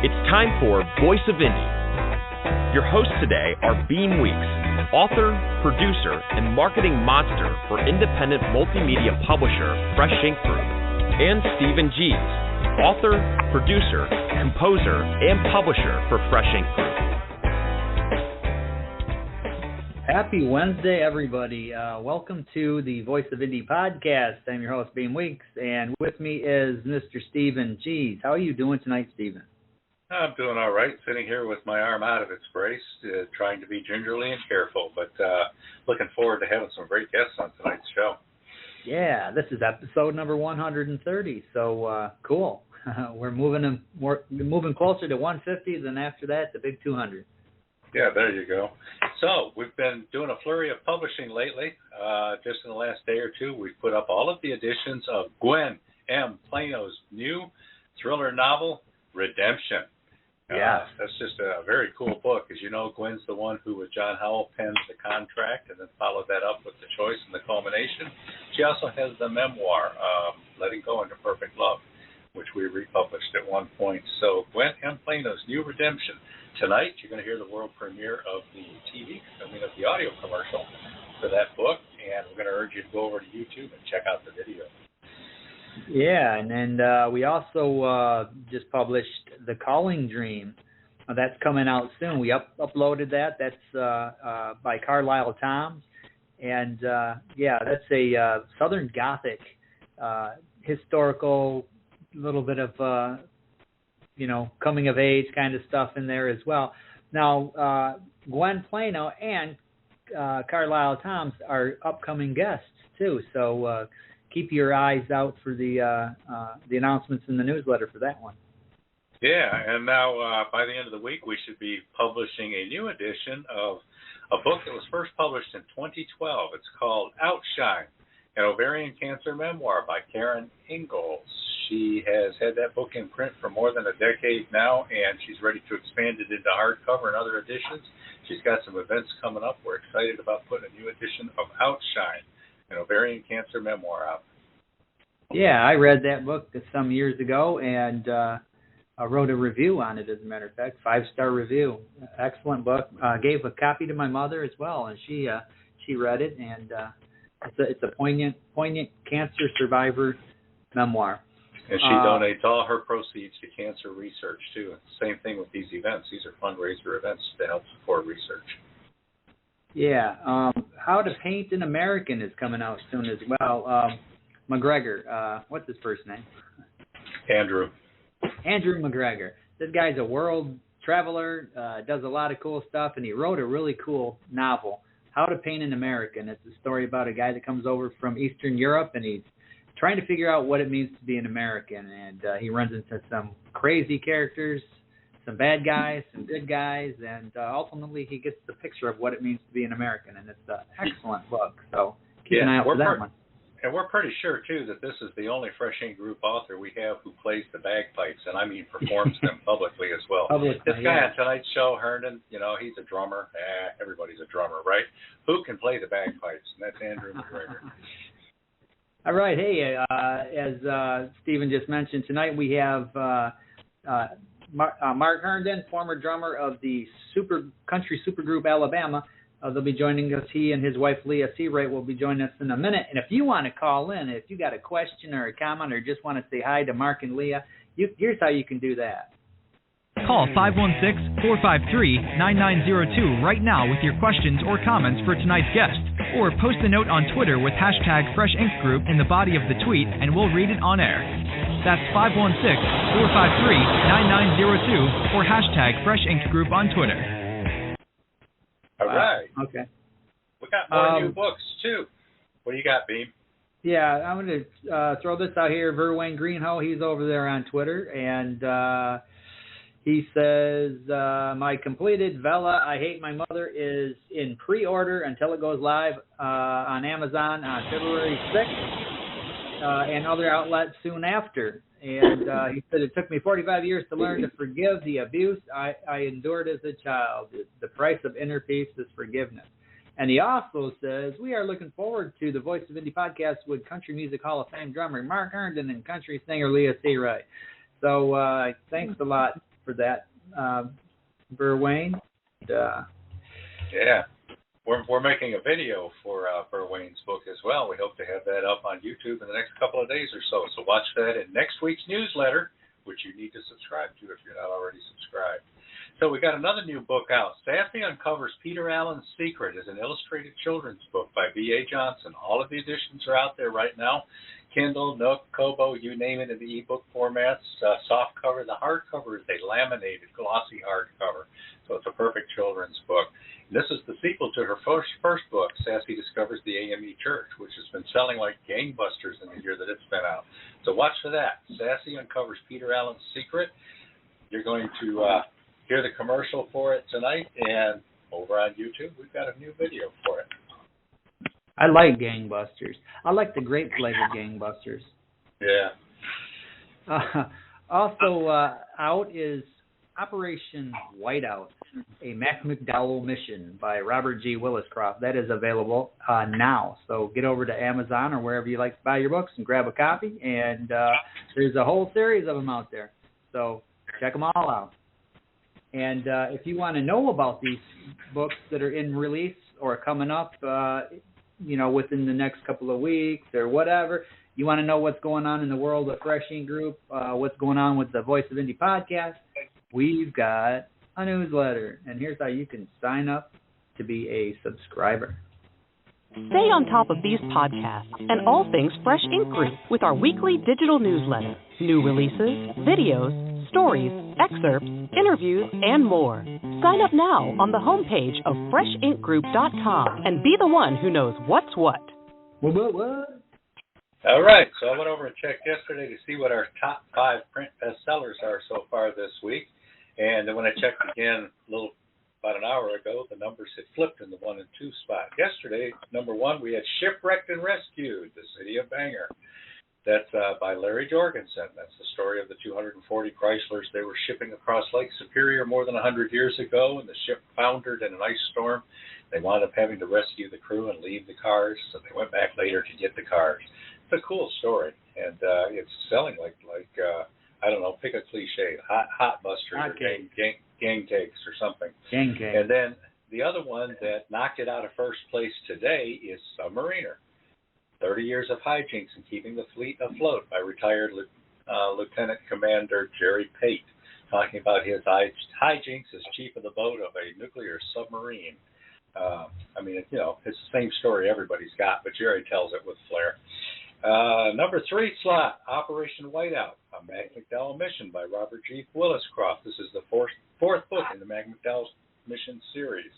It's time for Voice of Indie. Your hosts today are Beem Weeks, author, producer, and marketing monster for independent multimedia publisher Fresh Ink Group, and Stephen Gies, author, producer, composer, and publisher for Fresh Ink Group. Happy Wednesday, everybody. Welcome to the Voice of Indie podcast. I'm your host, Beem Weeks, and with me is Mr. Stephen Gies. How are you doing tonight, Stephen? I'm doing all right, sitting here with my arm out of its brace, trying to be gingerly and careful, but looking forward to having some great guests on tonight's show. Yeah, this is episode number 130, so cool. We're moving closer to 150, then after that, the big 200. Yeah, there you go. So we've been doing a flurry of publishing lately. Just in the last day or two, we've put up all of the editions of Gwen M. Plano's new thriller novel, Redemption. Yeah. That's just a very cool book. As you know, Gwen's the one who, with John Howell, penned the contract and then followed that up with the choice and the culmination. She also has the memoir, Letting Go Into Perfect Love, which we republished at one point. So Gwen M. Plano's new Redemption. Tonight, you're going to hear the world premiere of the the audio commercial for that book, and we're going to urge you to go over to YouTube and check out the video. Yeah, and then we also just published The Calling Dream. That's coming out soon. We uploaded that. That's by Carlisle Toms. And, that's a Southern Gothic historical, little bit of, coming of age kind of stuff in there as well. Now, Gwen Plano and Carlisle Toms are upcoming guests, too. So keep your eyes out for the announcements in the newsletter for that one. Yeah, and now by the end of the week, we should be publishing a new edition of a book that was first published in 2012. It's called Outshine, an ovarian cancer memoir by Karen Ingalls. She has had that book in print for more than a decade now, and she's ready to expand it into hardcover and other editions. She's got some events coming up. We're excited about putting a new edition of Outshine, an ovarian cancer memoir out. Yeah, I read that book some years ago, and I wrote a review on it, as a matter of fact, 5-star review. Excellent book. Gave a copy to my mother as well, and she read it, and it's a poignant cancer survivor memoir. And she donates all her proceeds to cancer research, too. Same thing with these events. These are fundraiser events to help support research. Yeah. How to Paint an American is coming out soon as well. McGregor. What's his first name? Andrew McGregor. This guy's a world traveler, does a lot of cool stuff, and he wrote a really cool novel, How to Paint an American. It's a story about a guy that comes over from Eastern Europe, and he's trying to figure out what it means to be an American. And he runs into some crazy characters, some bad guys, some good guys, and ultimately he gets the picture of what it means to be an American. And it's an excellent book. So keep an eye out for that one. And we're pretty sure, too, that this is the only Fresh Ink Group author we have who plays the bagpipes, and I mean performs them publicly as well. This guy on tonight's show, Herndon, he's a drummer. Everybody's a drummer, right? Who can play the bagpipes? And that's Andrew McGregor. All right. Hey, as Stephen just mentioned, tonight we have Mark Herndon, former drummer of the country supergroup Alabama. They'll be joining us. He and his wife, Leah Seawright, will be joining us in a minute. And if you want to call in, if you got a question or a comment or just want to say hi to Mark and Leah, here's how you can do that. Call 516-453-9902 right now with your questions or comments for tonight's guest. Or post a note on Twitter with hashtag Fresh Ink Group in the body of the tweet, and we'll read it on air. That's 516-453-9902 or hashtag Fresh Ink Group on Twitter. All right. Okay. We got more new books, too. What do you got, Beem? Yeah, I'm going to throw this out here. Verwayne Greenhow, he's over there on Twitter, and he says, my completed Vella, I Hate My Mother is in pre-order until it goes live on Amazon on February 6th and other outlets soon after. And he said, it took me 45 years to learn to forgive the abuse I endured as a child. The price of inner peace is forgiveness. And he also says, we are looking forward to the Voice of Indie podcast with Country Music Hall of Fame drummer Mark Herndon and country singer Leah Seawright. So thanks a lot for that, Verwayne. Yeah. We're making a video for Wayne's book as well. We hope to have that up on YouTube in the next couple of days or so. So watch that in next week's newsletter, which you need to subscribe to if you're not already subscribed. So we got another new book out. Sassy Uncovers Peter Allen's Secret is an illustrated children's book by B.A. Johnson. All of the editions are out there right now. Kindle, Nook, Kobo, you name it in the ebook formats. Soft cover. The hardcover is a laminated, glossy hardcover. So it's a perfect children's book. This is the sequel to her first book, Sassy Discovers the AME Church, which has been selling like gangbusters in the year that it's been out. So watch for that. Sassy Uncovers Peter Allen's Secret. You're going to hear the commercial for it tonight, and over on YouTube, we've got a new video for it. I like gangbusters. I like the grape-flavored gangbusters. Yeah. Also out is Operation Whiteout, a Mac McDowell mission by Robert G. Williscroft. That is available now. So get over to Amazon or wherever you like to buy your books and grab a copy. And there's a whole series of them out there. So check them all out. And if you want to know about these books that are in release or coming up, within the next couple of weeks or whatever, you want to know what's going on in the world of Fresh Ink Group, what's going on with the Voice of Indie podcast, we've got a newsletter. And here's how you can sign up to be a subscriber. Stay on top of these podcasts and all things Fresh Ink Group with our weekly digital newsletter. New releases, videos, stories, excerpts, interviews, and more. Sign up now on the homepage of freshinkgroup.com and be the one who knows what's what. What? All right, so I went over and checked yesterday to see what our top 5 print bestsellers are so far this week. And then when I checked again about an hour ago, the numbers had flipped in the 1 and 2 spot. Yesterday, number 1, we had Shipwrecked and Rescued, the City of Bangor. That's by Larry Jorgensen. That's the story of the 240 Chryslers. They were shipping across Lake Superior more than 100 years ago, and the ship foundered in an ice storm. They wound up having to rescue the crew and leave the cars, so they went back later to get the cars. It's a cool story, and it's selling like I don't know, pick a cliche, hot busters or gang cakes or something. Gang cake. And then the other one that knocked it out of first place today is Submariner. 30 Years of Hijinks and Keeping the Fleet Afloat by retired Lieutenant Commander Jerry Pate, talking about his hijinks as chief of the boat of a nuclear submarine. It's the same story everybody's got, but Jerry tells it with flair. Number 3 slot, Operation Whiteout, a Mac McDowell mission by Robert G. Williscroft. This is the fourth book in the Mac McDowell mission series.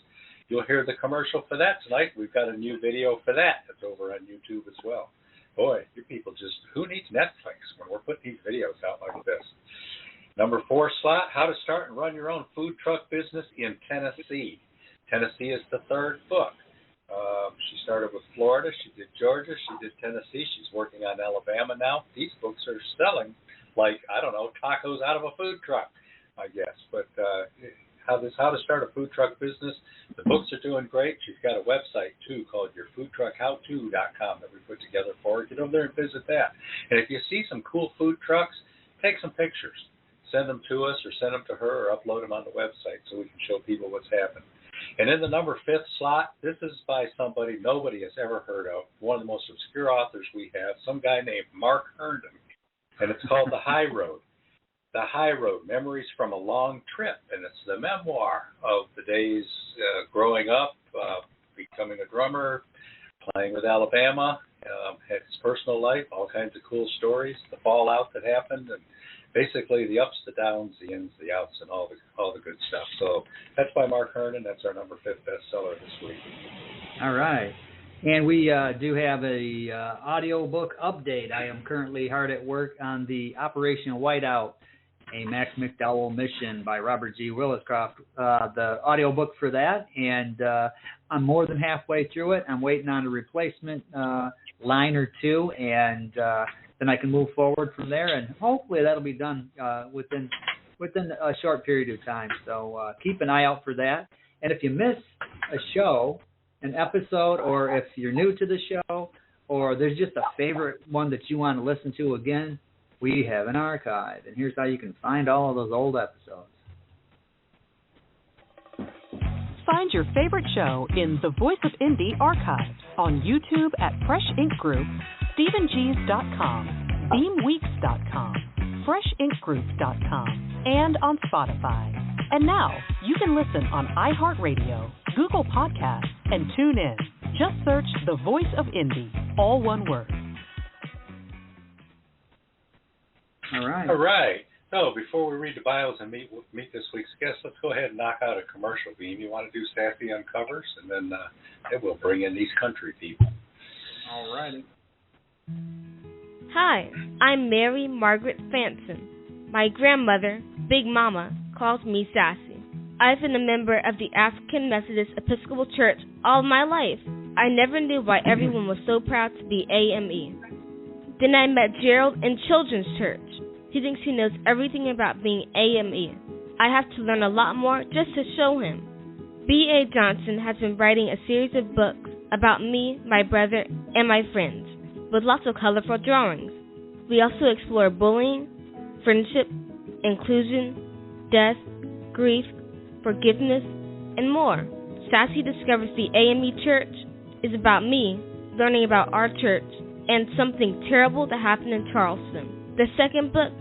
You'll hear the commercial for that tonight. We've got a new video for that that's over on YouTube as well. Boy, you people who needs Netflix when we're putting these videos out like this? Number 4 slot, How to Start and Run Your Own Food Truck Business in Tennessee. Tennessee is the 3rd book. She started with Florida, she did Georgia, she did Tennessee, she's working on Alabama now. These books are selling like, tacos out of a food truck, I guess. But how to start a food truck business, the books are doing great. She's got a website, too, called yourfoodtruckhowto.com that we put together for her. Get over there and visit that. And if you see some cool food trucks, take some pictures. Send them to us or send them to her or upload them on the website so we can show people what's happened. And in the number 5th slot, this is by somebody nobody has ever heard of, one of the most obscure authors we have, some guy named Mark Herndon, and it's called The High Road. The High Road, Memories from a Long Trip, and it's the memoir of the days growing up, becoming a drummer, playing with Alabama, his personal life, all kinds of cool stories, the fallout that happened, and basically the ups, the downs, the ins, the outs, and all the good stuff. So that's by Mark Herndon. That's our number 5th bestseller this week. All right. And we do have a audio book update. I am currently hard at work on the Operation Whiteout, a Max McDowell mission by Robert G. Williscroft, the audio book for that. And I'm more than halfway through it. I'm waiting on a replacement line or two, and then I can move forward from there, and hopefully that'll be done within a short period of time. So keep an eye out for that. And if you miss a show, an episode, or if you're new to the show, or there's just a favorite one that you want to listen to again, we have an archive. And here's how you can find all of those old episodes. find your favorite show in the Voice of Indie archives on YouTube at Fresh Ink Group, StephenGees.com, BeamWeeks.com, FreshInkGroup.com, and on Spotify. And now, you can listen on iHeartRadio, Google Podcasts, and TuneIn. Just search The Voice of Indie, all one word. All right. All right. So before we read the bios and meet this week's guest, let's go ahead and knock out a commercial, Beam. You want to do Sassy Uncovers, and then we'll bring in these country people. All righty. Hi, I'm Mary Margaret Fanson. My grandmother, Big Mama, calls me Sassy. I've been a member of the African Methodist Episcopal Church all my life. I never knew why everyone was so proud to be AME. Then I met Gerald in Children's Church. He thinks he knows everything about being AME. I have to learn a lot more just to show him. B.A. Johnson has been writing a series of books about me, my brother, and my friends, with lots of colorful drawings. We also explore bullying, friendship, inclusion, death, grief, forgiveness, and more. Sassy discovers the AME Church is about me learning about our church and something terrible that happened in Charleston. The second book,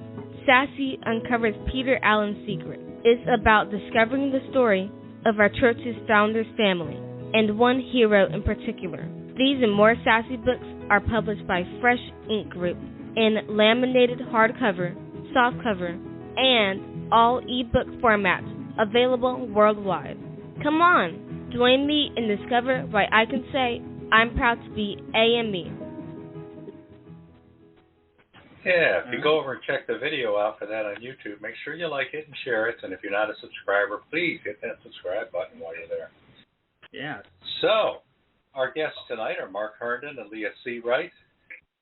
Sassy Uncovers Peter Allen's Secret, is about discovering the story of our church's founder's family and one hero in particular. These and more Sassy books are published by Fresh Ink Group in laminated hardcover, softcover, and all ebook formats available worldwide. Come on, join me and discover why I can say I'm proud to be AME. Yeah, if you go over and check the video out for that on YouTube, make sure you like it and share it. And if you're not a subscriber, please hit that subscribe button while you're there. Yeah. So, our guests tonight are Mark Herndon and Leah Seawright.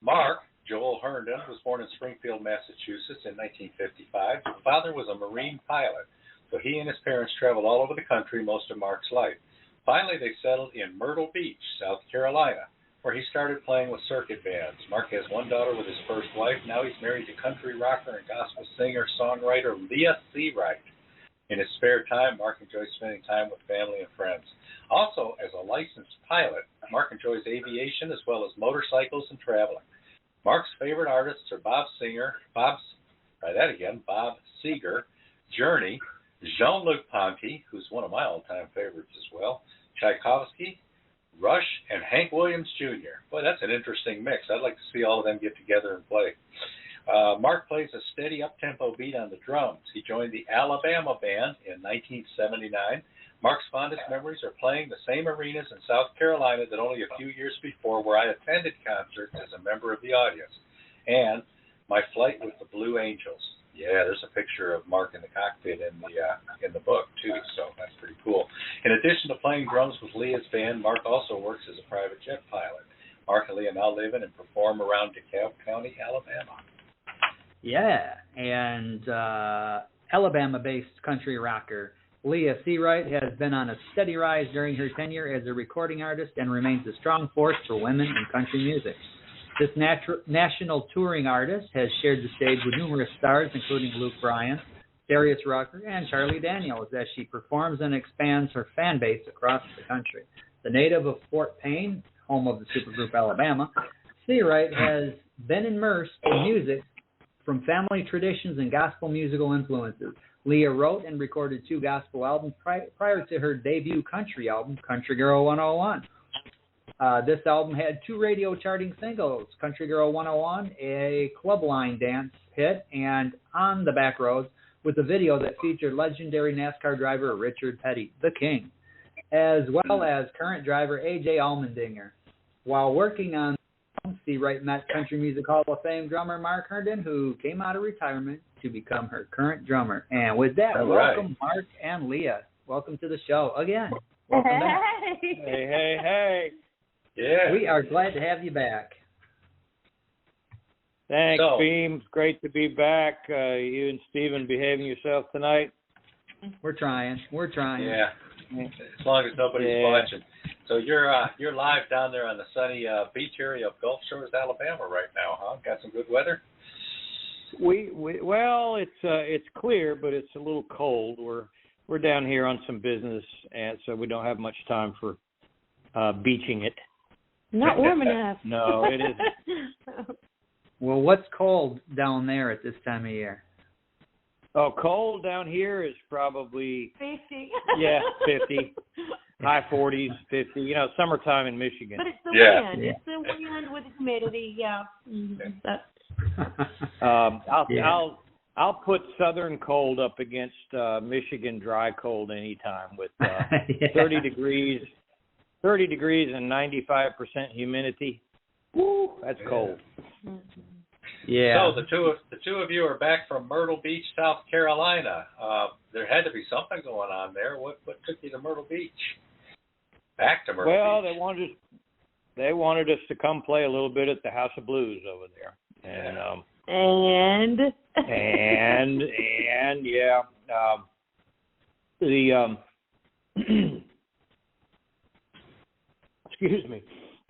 Mark, Joel Herndon, was born in Springfield, Massachusetts in 1955. His father was a Marine pilot, so he and his parents traveled all over the country most of Mark's life. Finally, they settled in Myrtle Beach, South Carolina, where he started playing with circuit bands. Mark has one daughter with his first wife. Now he's married to country rocker and gospel singer-songwriter Leah Seawright. In his spare time, Mark enjoys spending time with family and friends. Also, as a licensed pilot, Mark enjoys aviation as well as motorcycles and traveling. Mark's favorite artists are Bob Seger, Journey, Jean-Luc Ponty, who's one of my all-time favorites as well, Tchaikovsky, Rush, and Hank Williams Jr. Boy, that's an interesting mix. I'd like to see all of them get together and play. Mark plays a steady up-tempo beat on the drums. He joined the Alabama Band in 1979. Mark's fondest memories are playing the same arenas in South Carolina that only a few years before, where I attended concerts as a member of the audience, and my flight with the Blue Angels. Yeah, there's a picture of Mark in the cockpit in the book, too, so that's pretty cool. In addition to playing drums with Leah's band, Mark also works as a private jet pilot. Mark and Leah now live in and perform around DeKalb County, Alabama. Yeah, and Alabama-based country rocker Leah Seawright has been on a steady rise during her tenure as a recording artist and remains a strong force for women in country music. This national touring artist has shared the stage with numerous stars, including Luke Bryan, Darius Rucker, and Charlie Daniels, as she performs and expands her fan base across the country. The native of Fort Payne, home of the supergroup Alabama, Seawright has been immersed in music from family traditions and gospel musical influences. Leah wrote and recorded 2 gospel albums prior to her debut country album, Country Girl 101. This album had 2 radio charting singles, Country Girl 101, a club line dance hit, and On the Back Roads, with a video that featured legendary NASCAR driver Richard Petty, the King, as well as current driver A.J. Allmendinger. While working on Seawright met Country Music Hall of Fame drummer Mark Herndon, who came out of retirement to become her current drummer. And with that, welcome Mark and Leah. Welcome to the show again. Welcome back. Hey. Yeah. We are glad to have you back. Thanks, Beem. Great to be back. You and Stephen behaving yourself tonight? We're trying. Yeah. As long as nobody's watching. So you're live down there on the sunny beach area of Gulf Shores, Alabama right now, huh? Got some good weather? Well, it's clear, but it's a little cold. we're down here on some business, and so we don't have much time for beaching it. Not warm enough. No, it isn't. Well, what's cold down there at this time of year? Oh, cold down here is probably 50. Yeah, 50. High 40s, 50. You know, summertime in Michigan. But it's the wind. Yeah. It's the wind with the humidity. Yeah. Mm-hmm. I'll put southern cold up against Michigan dry cold anytime with 30 degrees and 95% humidity. Woo, that's cold. Yeah. So the two of you are back from Myrtle Beach, South Carolina. There had to be something going on there. What took you to Myrtle Beach? Back to Myrtle Beach. Well, they wanted us to come play a little bit at the House of Blues over there, and yeah, excuse me.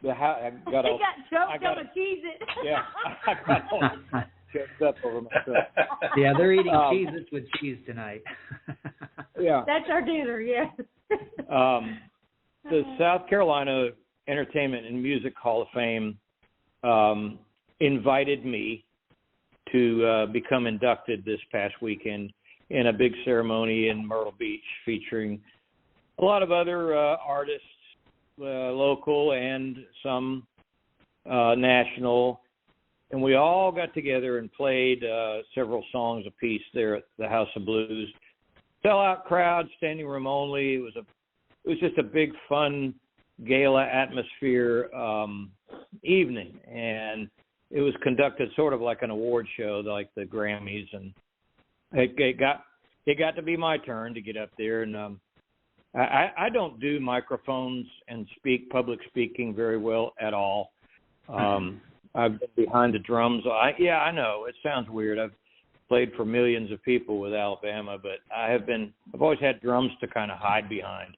I got choked on a Cheez-It. Yeah, I got all choked up over myself. Yeah, they're eating Cheez-Its with cheese tonight. Yeah. That's our dinner, yeah. The South Carolina Entertainment and Music Hall of Fame invited me to become inducted this past weekend in a big ceremony in Myrtle Beach featuring a lot of other artists, local and some national, and we all got together and played several songs apiece there at the House of Blues. Sellout crowd, standing room only. It was just a big fun gala atmosphere evening, and it was conducted sort of like an award show, like the Grammys, and it got to be my turn to get up there, and I don't do microphones and public speaking very well at all. I've been behind the drums. I know it sounds weird. I've played for millions of people with Alabama, but I've always had drums to kind of hide behind,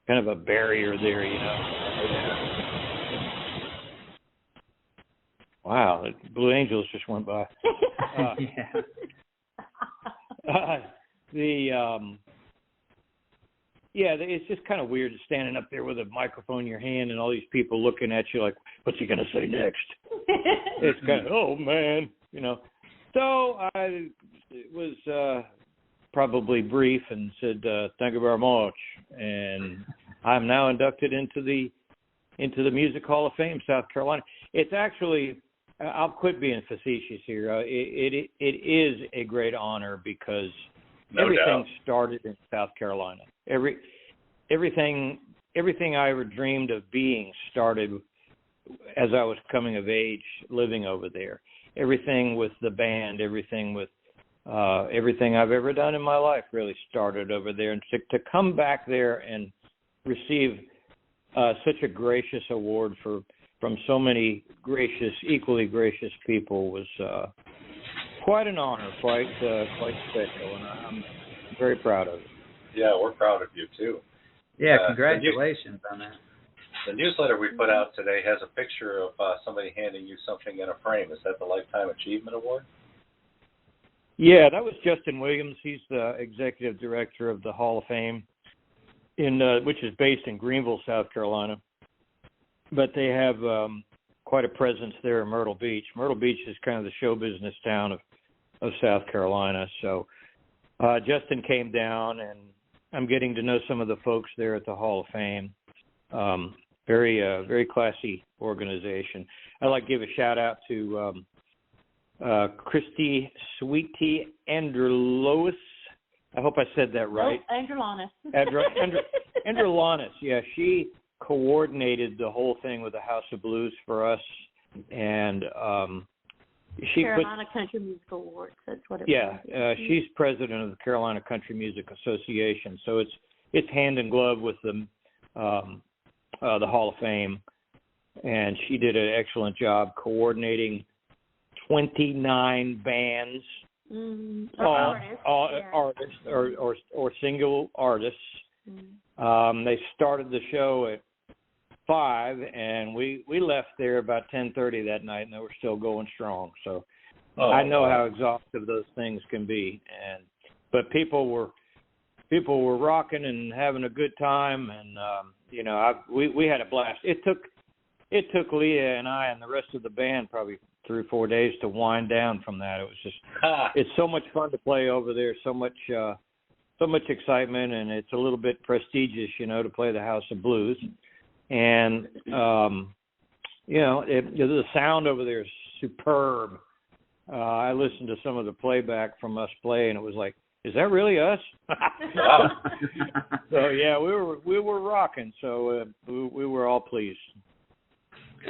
kind of a barrier there, you know. Wow, the Blue Angels just went by. It's just kind of weird standing up there with a microphone in your hand and all these people looking at you like, what's he going to say next? It's kind of, oh, man, you know. So I was probably brief and said, thank you very much. And I'm now inducted into the Music Hall of Fame, South Carolina. It's actually, I'll quit being facetious here. It is a great honor because everything started in South Carolina. Everything I ever dreamed of being started as I was coming of age, living over there. Everything with the band, everything with everything I've ever done in my life really started over there. And to come back there and receive such a gracious award from so many equally gracious people was quite an honor, quite special, and I'm very proud of it. Yeah, we're proud of you too. Yeah, congratulations on that. The newsletter we put out today has a picture of somebody handing you something in a frame. Is that the Lifetime Achievement Award? Yeah, that was Justin Williams. He's the executive director of the Hall of Fame, which is based in Greenville, South Carolina. But they have quite a presence there in Myrtle Beach. Myrtle Beach is kind of the show business town of South Carolina. So Justin came down, and I'm getting to know some of the folks there at the Hall of Fame. Very classy organization. I'd like to give a shout out to Christy Sweetie Andrews. I hope I said that right. Andrulanis. Andrulanis, yeah. She coordinated the whole thing with the House of Blues for us, and Carolina Country Music Awards. That's what it was. Yeah, she's president of the Carolina Country Music Association, so it's hand in glove with the Hall of Fame, and she did an excellent job coordinating 29 bands, artists or single artists. They started the show at 5, and we left there about 10:30 that night, and they were still going strong. So I know how exhaustive those things can be, but people were people were rocking and having a good time, and we had a blast. It took Leah and I and the rest of the band probably 3 or 4 days to wind down from that. It was just it's so much fun to play over there, so much excitement, and it's a little bit prestigious, to play the House of Blues. And the sound over there is superb. I listened to some of the playback from us play, and it was like, is that really us? So yeah, we were rocking. So we were all pleased.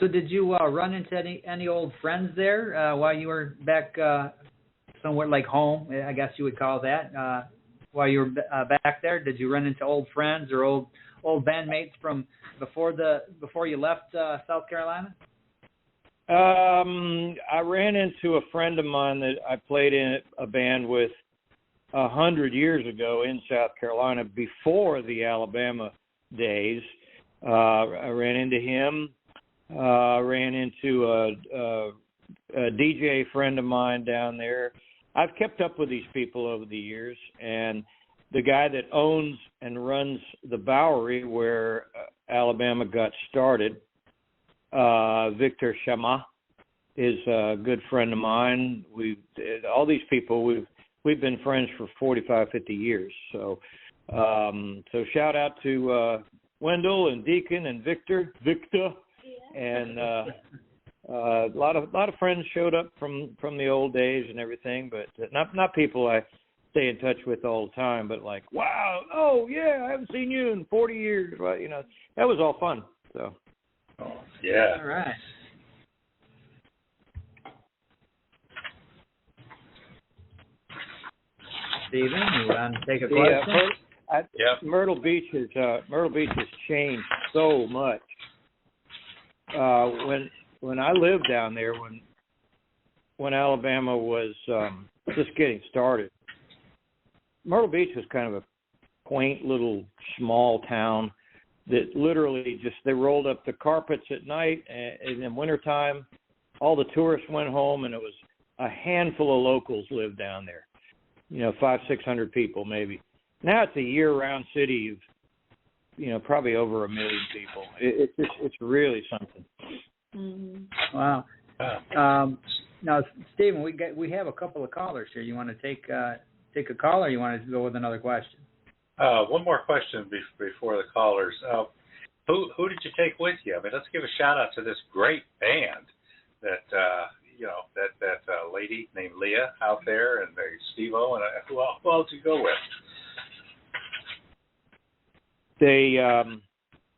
So did you run into any old friends there while you were back somewhere like home? I guess you would call that. While you were back there, did you run into old friends or old bandmates from before you left South Carolina? I ran into a friend of mine that I played in a band with 100 years ago in South Carolina before the Alabama days. I ran into him. Ran into a DJ friend of mine down there. I've kept up with these people over the years, and the guy that owns and runs the Bowery where Alabama got started, Victor Chama, is a good friend of mine. All these people, we've been friends for 45, 50 years. So shout out to Wendell and Deacon and Victor. And a lot of friends showed up from the old days and everything, but not people I stay in touch with all the time. But like, wow, oh yeah, I haven't seen you in 40 years. But, that was all fun. So. Oh, yeah. All right. Steven, you want to take a question? Myrtle Beach has changed so much. When I lived down there, when Alabama was just getting started, Myrtle Beach was kind of a quaint little small town that literally they rolled up the carpets at night, and in wintertime, all the tourists went home, and it was a handful of locals lived down there. 500-600 people maybe. Now it's a year-round city of probably over 1 million people. It's really something. Mm-hmm. Wow. Now, Stephen, we have a couple of callers here. You want to take a call, or you want to go with another question? One more question before the callers. Who did you take with you? I mean, let's give a shout out to this great band that that lady named Leah out there, and Steve-O, and who else did you go with? They, of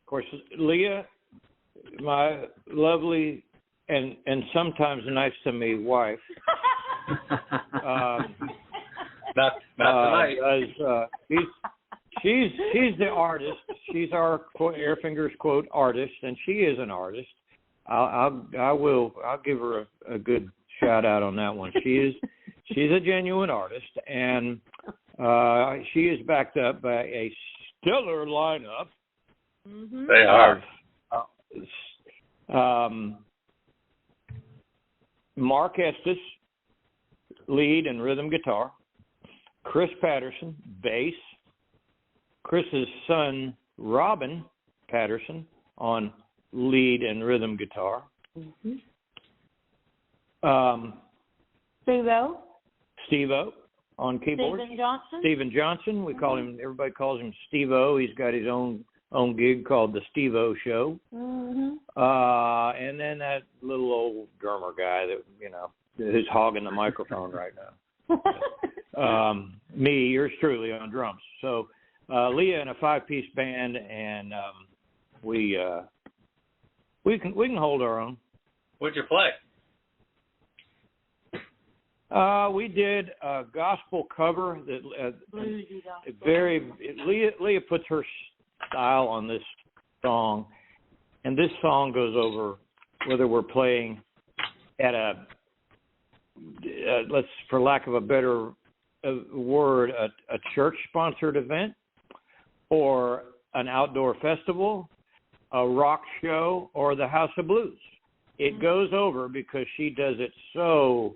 course, Leah, my lovely and sometimes nice to me wife. Not tonight. She's the artist. She's our Air Fingers quote artist, and she is an artist. I'll give her a good shout out on that one. She's a genuine artist, and she is backed up by a stellar lineup. Mm-hmm. They are. Mark Estes, lead and rhythm guitar. Chris Patterson, bass. Chris's son, Robin Patterson, on lead and rhythm guitar. Mm-hmm. Steve-O on keyboard. Stephen Johnson. We call him. Everybody calls him Steve-O. He's got his own gig called the Steve-O Show. Mm-hmm. And then that little old drummer guy that who's hogging the microphone right now. Me, yours truly, on drums. So Leah in a 5-piece band, and we can hold our own. What'd you play? We did a gospel cover that Leah puts her style on this song, and this song goes over whether we're playing at let's, for lack of a better word, a church-sponsored event, or an outdoor festival, a rock show, or the House of Blues. It goes over because she does it so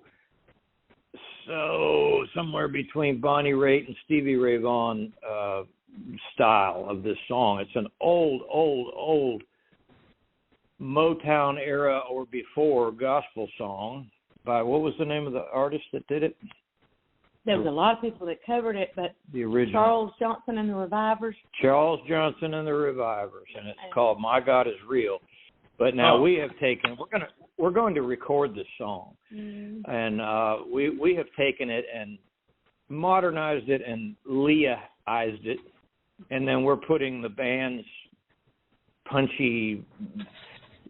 so somewhere between Bonnie Raitt and Stevie Ray Vaughan style of this song. It's an old Motown era or before gospel song by, what was the name of the artist that did it? There was a lot of people that covered it, but the original. Charles Johnson and the Revivers. Charles Johnson and the Revivers, and it's called "My God Is Real." But now we have taken. We're going to record this song, and we have taken it and modernized it and Leahized it, and then we're putting the band's punchy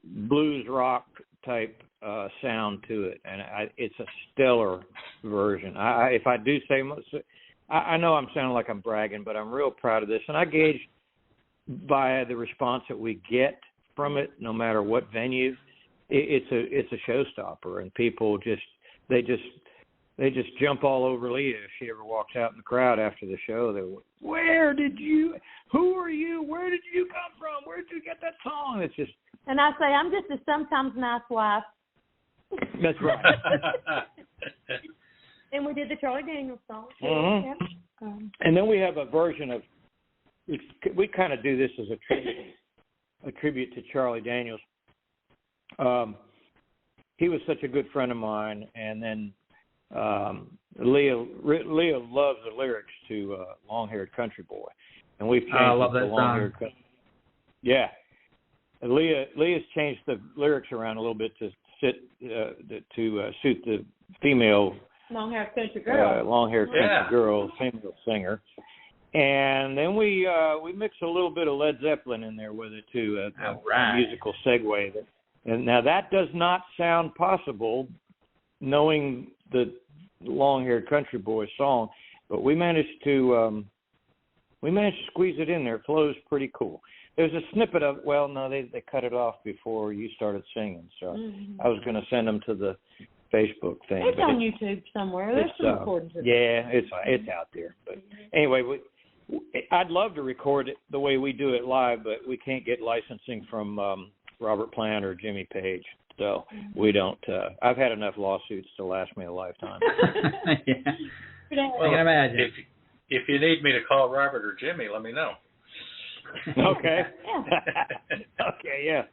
blues rock type sound to it, and it's a stellar version. If I do say, I know I'm sounding like I'm bragging, but I'm real proud of this, and I gauge by the response that we get from it, no matter what venue. It's a showstopper, and people just jump all over Leah if she ever walks out in the crowd after the show. They go, who are you? Where did you come from? Where did you get that song? It's just. And I say, I'm just a sometimes nice wife. That's right. And we did the Charlie Daniels song. Mm-hmm. Yeah. And then we have a version of, we kind of do this as a tribute to Charlie Daniels. He was such a good friend of mine, and then Leah loves the lyrics to Long-Haired Country Boy, and we've changed I love it that to Long-Haired song. Country. Yeah, Leah's changed the lyrics around a little bit to suit the female long-haired country girl, country girl, female singer. And then we mix a little bit of Led Zeppelin in there with it too, a musical segue. And now that does not sound possible, knowing the Long-Haired Country Boy song, but we managed to squeeze it in there. It flows pretty cool. There's a snippet of, well, no, they cut it off before you started singing, so I was going to send them to the Facebook thing. It's on YouTube somewhere. There's some recordings. Yeah, it's out there. But anyway, I'd love to record it the way we do it live, but we can't get licensing from Robert Plant or Jimmy Page, so we don't. I've had enough lawsuits to last me a lifetime. Yeah. Well, I can imagine. If you need me to call Robert or Jimmy, let me know. Okay. Okay, yeah.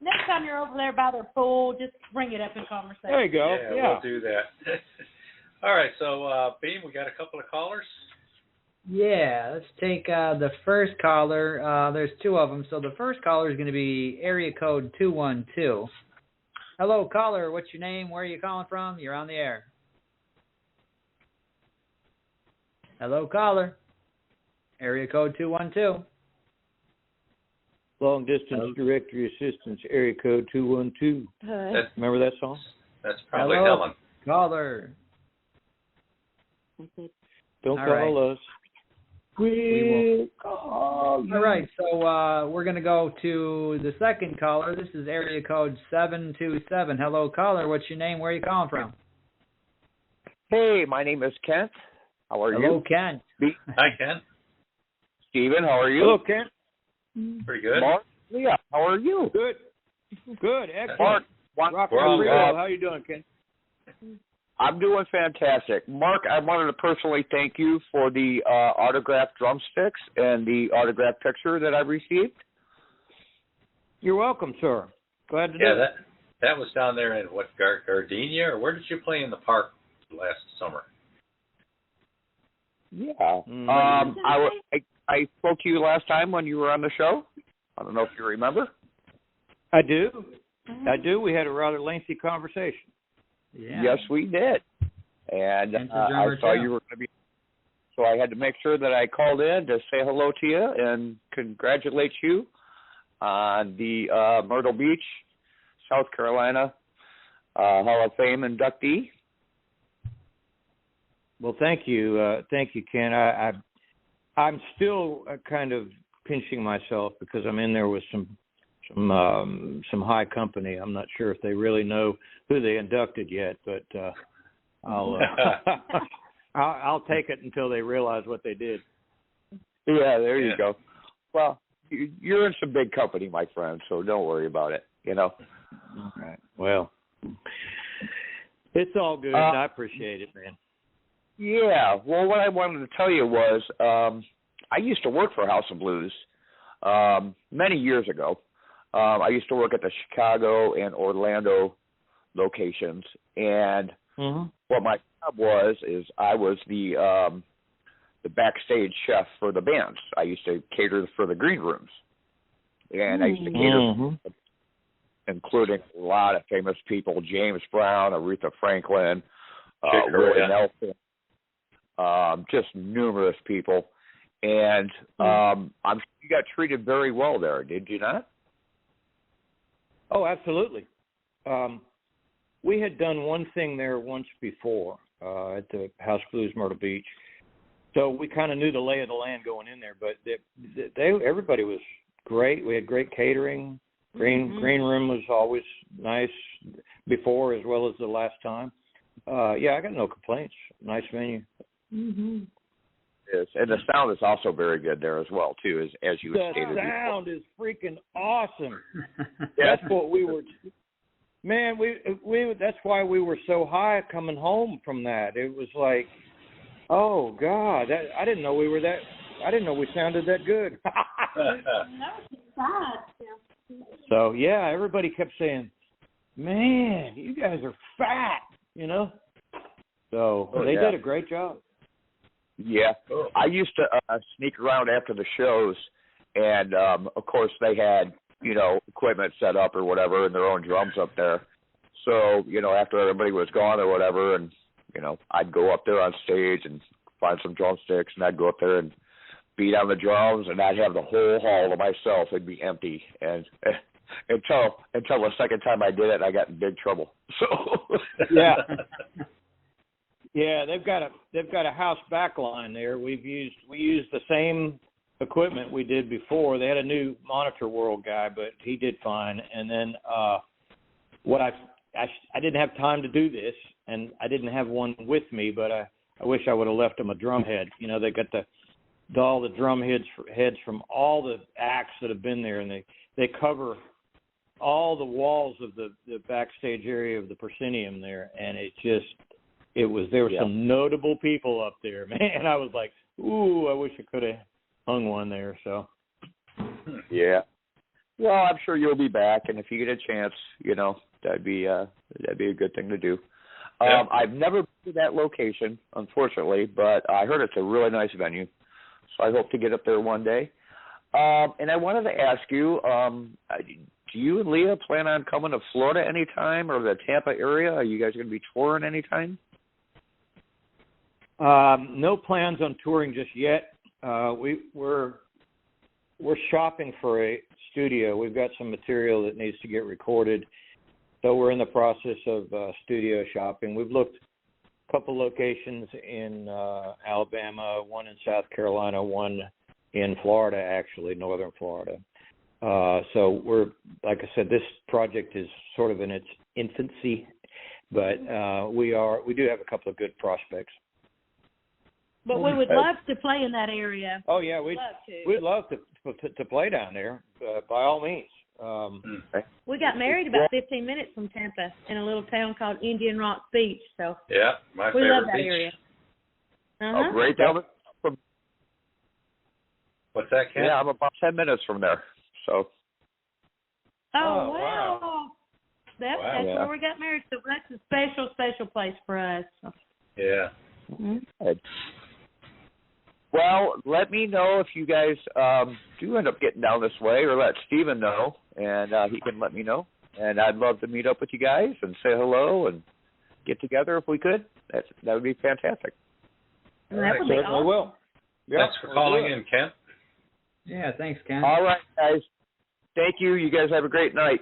Next time you're over there by their pool, just bring it up in conversation. There you go. Yeah. We'll do that. All right, so Beem, we got a couple of callers. Yeah, let's take the first caller. There's two of them. So the first caller is going to be area code 212. Hello, caller. What's your name? Where are you calling from? You're on the air. Hello, caller. Area code 212. Long Distance Directory Assistance, area code 212. Remember that song? That's probably Hello, Helen. Caller. Don't call us. We will call you. All right, so we're going to go to the second caller. This is area code 727. Hello, caller. What's your name? Where are you calling from? Hey, my name is Kent. How are you? Hello, Kent. Hi, Kent. Steven, how are you? Hello, Kent. Pretty good. Mark, Leah, how are you? Good. Excellent. Mark, how you doing, Kent? I'm doing fantastic. Mark, I wanted to personally thank you for the autographed drumsticks and the autographed picture that I received. You're welcome, sir. Glad to do it. That was down there in Gardenia, or where did you play in the park last summer? Yeah. I spoke to you last time when you were on the show. I don't know if you remember. I do. We had a rather lengthy conversation. Yeah. Yes, we did. And I saw you were going to be. So I had to make sure that I called in to say hello to you and congratulate you on the Myrtle Beach, South Carolina Hall of Fame inductee. Well, thank you, Ken. I'm still kind of pinching myself because I'm in there with some high company. I'm not sure if they really know who they inducted yet, but I'll take it until they realize what they did. Yeah, there you go. Well, you're in some big company, my friend, so don't worry about it. You know. All right. Well, It's all good. I appreciate it, man. Yeah. Well, what I wanted to tell you was I used to work for House of Blues many years ago. I used to work at the Chicago and Orlando locations, and what my job is I was the backstage chef for the bands. I used to cater for the green rooms, and I used to cater, including a lot of famous people: James Brown, Aretha Franklin, Willie Nelson, just numerous people. And I'm sure you got treated very well there, did you not? Oh, absolutely. We had done one thing there once before at the House Blues Myrtle Beach. So we kind of knew the lay of the land going in there, but everybody was great. We had great catering. Green room was always nice before as well as the last time. Yeah, I got no complaints. Nice venue. Yes, and the sound is also very good there as well, too, as you stated. The sound is freaking awesome. That's what we were. Man, we that's why we were so high coming home from that. It was like, oh God, I didn't know we were that. I didn't know we sounded that good. So yeah, everybody kept saying, "Man, you guys are fat," you know. So they did a great job. Yeah, I used to sneak around after the shows, and of course they had, equipment set up or whatever, and their own drums up there. So, after everybody was gone or whatever, and, I'd go up there on stage and find some drumsticks, and I'd go up there and beat on the drums, and I'd have the whole hall to myself. It'd be empty, and until the second time I did it, I got in big trouble. So yeah. Yeah, they've got a house back line there. We used the same equipment we did before. They had a new Monitor World guy, but he did fine. And then what I didn't have time to do this, and I didn't have one with me, but I wish I would have left them a drum head. They got all the drum heads from all the acts that have been there, and they cover all the walls of the backstage area of the proscenium there, and there were some notable people up there, man. I was like, ooh, I wish I could have hung one there. So, yeah. Well, I'm sure you'll be back, and if you get a chance, that'd be a good thing to do. Yeah. I've never been to that location, unfortunately, but I heard it's a really nice venue, so I hope to get up there one day. And I wanted to ask you, do you and Leah plan on coming to Florida anytime, or the Tampa area? Are you guys going to be touring anytime? No plans on touring just yet. We're shopping for a studio. We've got some material that needs to get recorded, so we're in the process of studio shopping. We've looked a couple locations in Alabama, one in South Carolina, one in Florida, actually, northern Florida. So we're, like I said, this project is sort of in its infancy, but we do have a couple of good prospects. But we would love to play in that area. Oh yeah, we'd love to play down there, by all means. We got married about 15 minutes from Tampa in a little town called Indian Rock Beach. So yeah, my favorite we love that beach. area. Oh, great down there. What's that, Ken? Yeah, I'm about 10 minutes from there. So. Oh wow. That's where we got married. So that's a special place for us. Yeah. Mm-hmm. Well, let me know if you guys do end up getting down this way, or let Steven know, and he can let me know. And I'd love to meet up with you guys and say hello and get together if we could. That would be fantastic. That would be awesome. We will. Yep, thanks for calling in, Ken. Yeah, thanks, Ken. All right, guys. Thank you. You guys have a great night.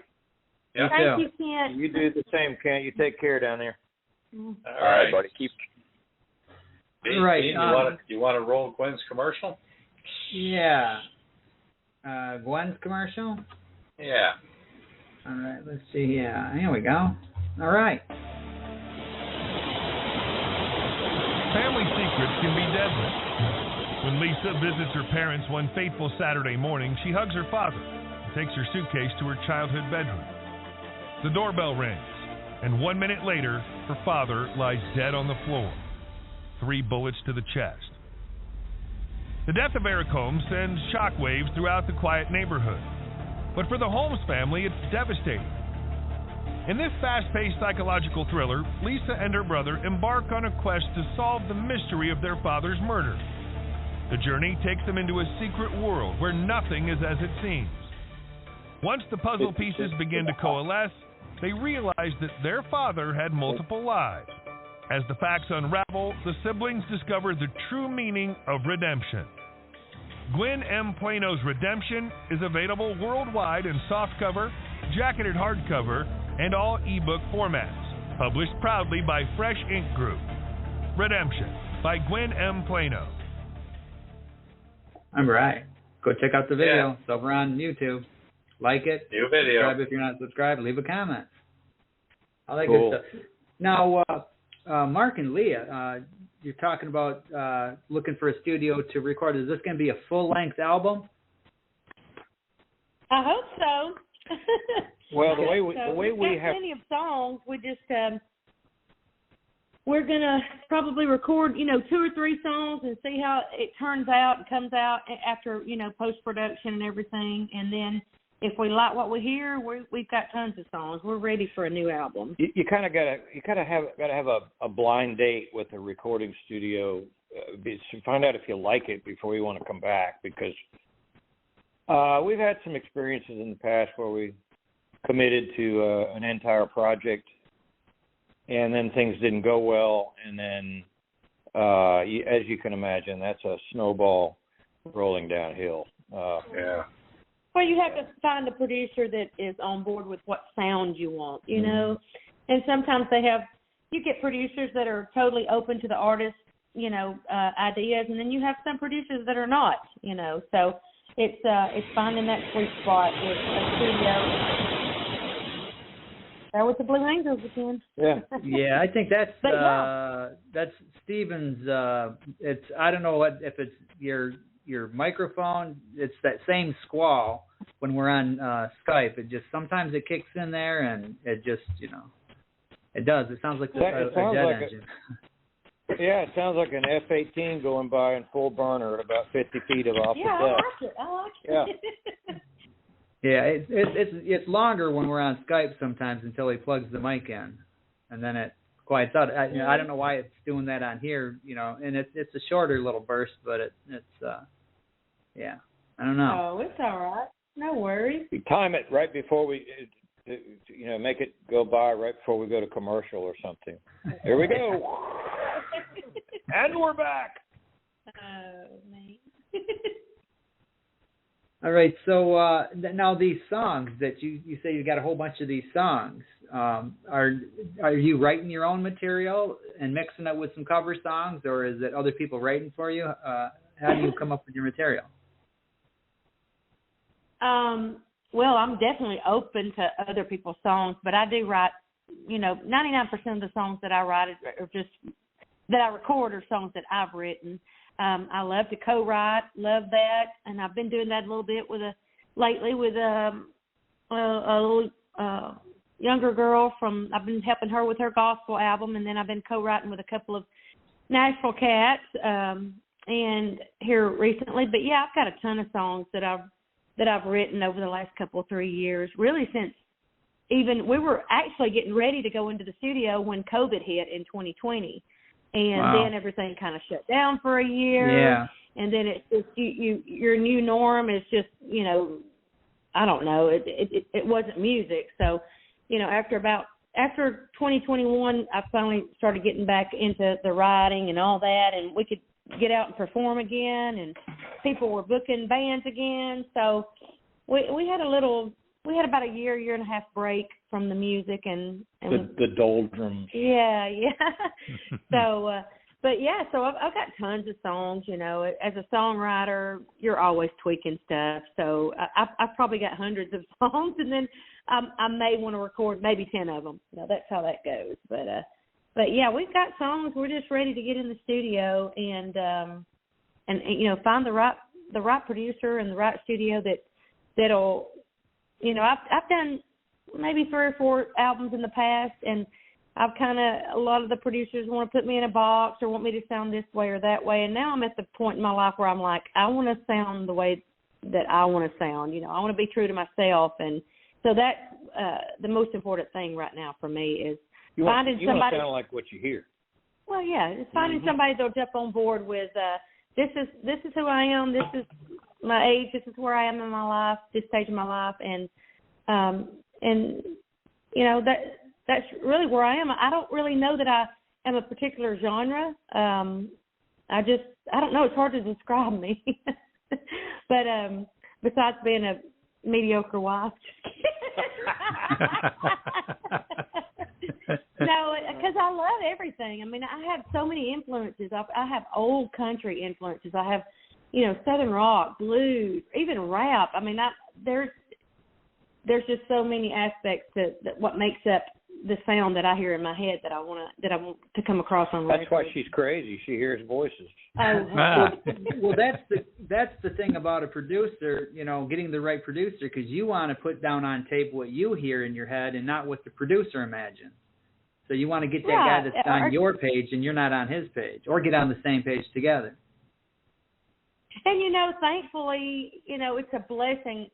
Yeah. Thank you, Ken. You do the same, Ken. You take care down there. All right, buddy. Keep. Beem, right. You want to roll Gwen's commercial? Yeah. Gwen's commercial? Yeah. All right, let's see. Yeah, here we go. All right. Family secrets can be deadly. When Lisa visits her parents one fateful Saturday morning, she hugs her father and takes her suitcase to her childhood bedroom. The doorbell rings, and 1 minute later, her father lies dead on the floor. 3 bullets to the chest. The death of Eric Holmes sends shockwaves throughout the quiet neighborhood. But for the Holmes family, it's devastating. In this fast-paced psychological thriller, Lisa and her brother embark on a quest to solve the mystery of their father's murder. The journey takes them into a secret world where nothing is as it seems. Once the puzzle pieces begin to coalesce, they realize that their father had multiple lives. As the facts unravel, the siblings discover the true meaning of redemption. Gwen M. Plano's Redemption is available worldwide in softcover, jacketed hardcover, and all ebook formats. Published proudly by Fresh Ink Group. Redemption by Gwen M. Plano. All right. Go check out the video. It's over on YouTube. Like it. New video. Subscribe if you're not subscribed. Leave a comment. All that Cool. good stuff. Now, Mark and Leah, you're talking about looking for a studio to record. Is this going to be a full-length album? I hope so. Well, the way we have have plenty of songs. We just we're gonna probably record 2 or 3 songs and see how it turns out and comes out after post-production and everything. And then if we like what we hear, we've got tons of songs. We're ready for a new album. You kind of gotta have a blind date with a recording studio to find out if you like it before you want to come back, because we've had some experiences in the past where we committed to an entire project and then things didn't go well, and then as you can imagine, that's a snowball rolling downhill. Yeah. Well, you have to find a producer that is on board with what sound you want, know. And sometimes you get producers that are totally open to the artist's, ideas, and then you have some producers that are not, So it's finding that sweet spot with a studio. That was the Blue Angels again. Yeah. Yeah, I think that's Steven's. It's I don't know if it's your microphone. It's that same squall when we're on Skype. It just sometimes it kicks in there and it just it does. It sounds like a jet engine. Yeah, it sounds like an F-18 going by in full burner at about 50 feet off the deck. I like it. Yeah. Yeah, it's longer when we're on Skype sometimes until he plugs the mic in, and then it quiets out. I don't know why it's doing that on here, and it's a shorter little burst, but it's I don't know. Oh, it's all right. No worries. We time it right before we, make it go by right before we go to commercial or something. Here we go. And we're back. Oh, man. All right, so now these songs that you say you got a whole bunch of these songs. Are you writing your own material and mixing it with some cover songs, or is it other people writing for you? How do you come up with your material? Well, I'm definitely open to other people's songs, but I do write. 99% of the songs that I write are just that I record are songs that I've written. I love to co-write, love that, and I've been doing that a little bit lately with a little younger girl I've been helping her with her gospel album, and then I've been co-writing with a couple of Nashville cats and here recently. But yeah, I've got a ton of songs that I've written over the last 3 years, really since even we were actually getting ready to go into the studio when COVID hit in 2020. And then everything kind of shut down for a year. Yeah. And then it's just your new norm is just, I don't know. It wasn't music. So, after 2021, I finally started getting back into the writing and all that, and we could get out and perform again, and people were booking bands again. So we had about a year and a half break from the music and the doldrums. Yeah. So, so I've got tons of songs. As a songwriter, you're always tweaking stuff. So I've probably got hundreds of songs, and then I may want to record maybe 10 of them. That's how that goes. But yeah, we've got songs. We're just ready to get in the studio and find the right producer and the right studio that'll. I've done maybe 3 or 4 albums in the past, and I've a lot of the producers want to put me in a box or want me to sound this way or that way. And now I'm at the point in my life where I'm like, I want to sound the way that I want to sound. You know, I want to be true to myself. And so that's the most important thing right now for me is finding somebody. You want to sound like what you hear. Well, yeah, it's finding somebody that'll jump on board with this is who I am, this is my age, this is where I am in my life, this stage of my life, and you know that's really where I am. I don't really know that I am a particular genre. I don't know. It's hard to describe me. But besides being a mediocre wife. No, because I love everything. I mean, I have so many influences. I have old country influences. I have, Southern rock, blues, even rap. I mean, there's just so many aspects that what makes up the sound that I hear in my head that I want to come across on record. That's why she's crazy. She hears voices. Well, that's the thing about a producer, getting the right producer, because you want to put down on tape what you hear in your head and not what the producer imagines. So you want to get that guy that's on your page and you're not on his page, or get on the same page together. And, thankfully, it's a blessing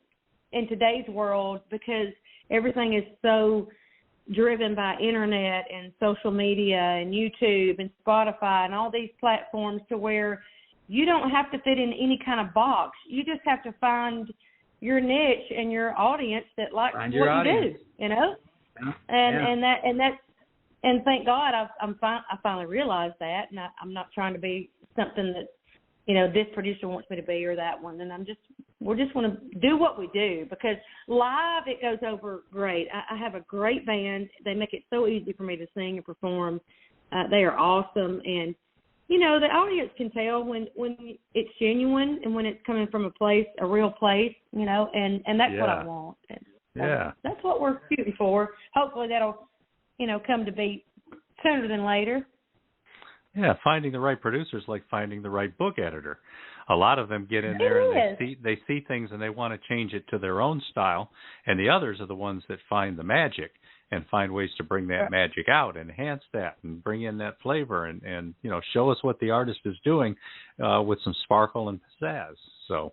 in today's world because everything is so driven by internet and social media and YouTube and Spotify and all these platforms to where you don't have to fit in any kind of box. You just have to find your niche and your audience that likes what you do, Yeah. And thank God I finally realized that, and I'm not trying to be something that this producer wants me to be or that one, and we just want to do what we do because live it goes over great. I have a great band. They make it so easy for me to sing and perform. They are awesome, and the audience can tell when it's genuine and when it's coming from a real place, and that's what I want. And that's what we're shooting for. Hopefully that'll come to be sooner than later. Yeah, finding the right producer is like finding the right book editor. A lot of them get in there and they see things and they want to change it to their own style, and the others are the ones that find the magic and find ways to bring that magic out, enhance that, and bring in that flavor and show us what the artist is doing with some sparkle and pizzazz. So,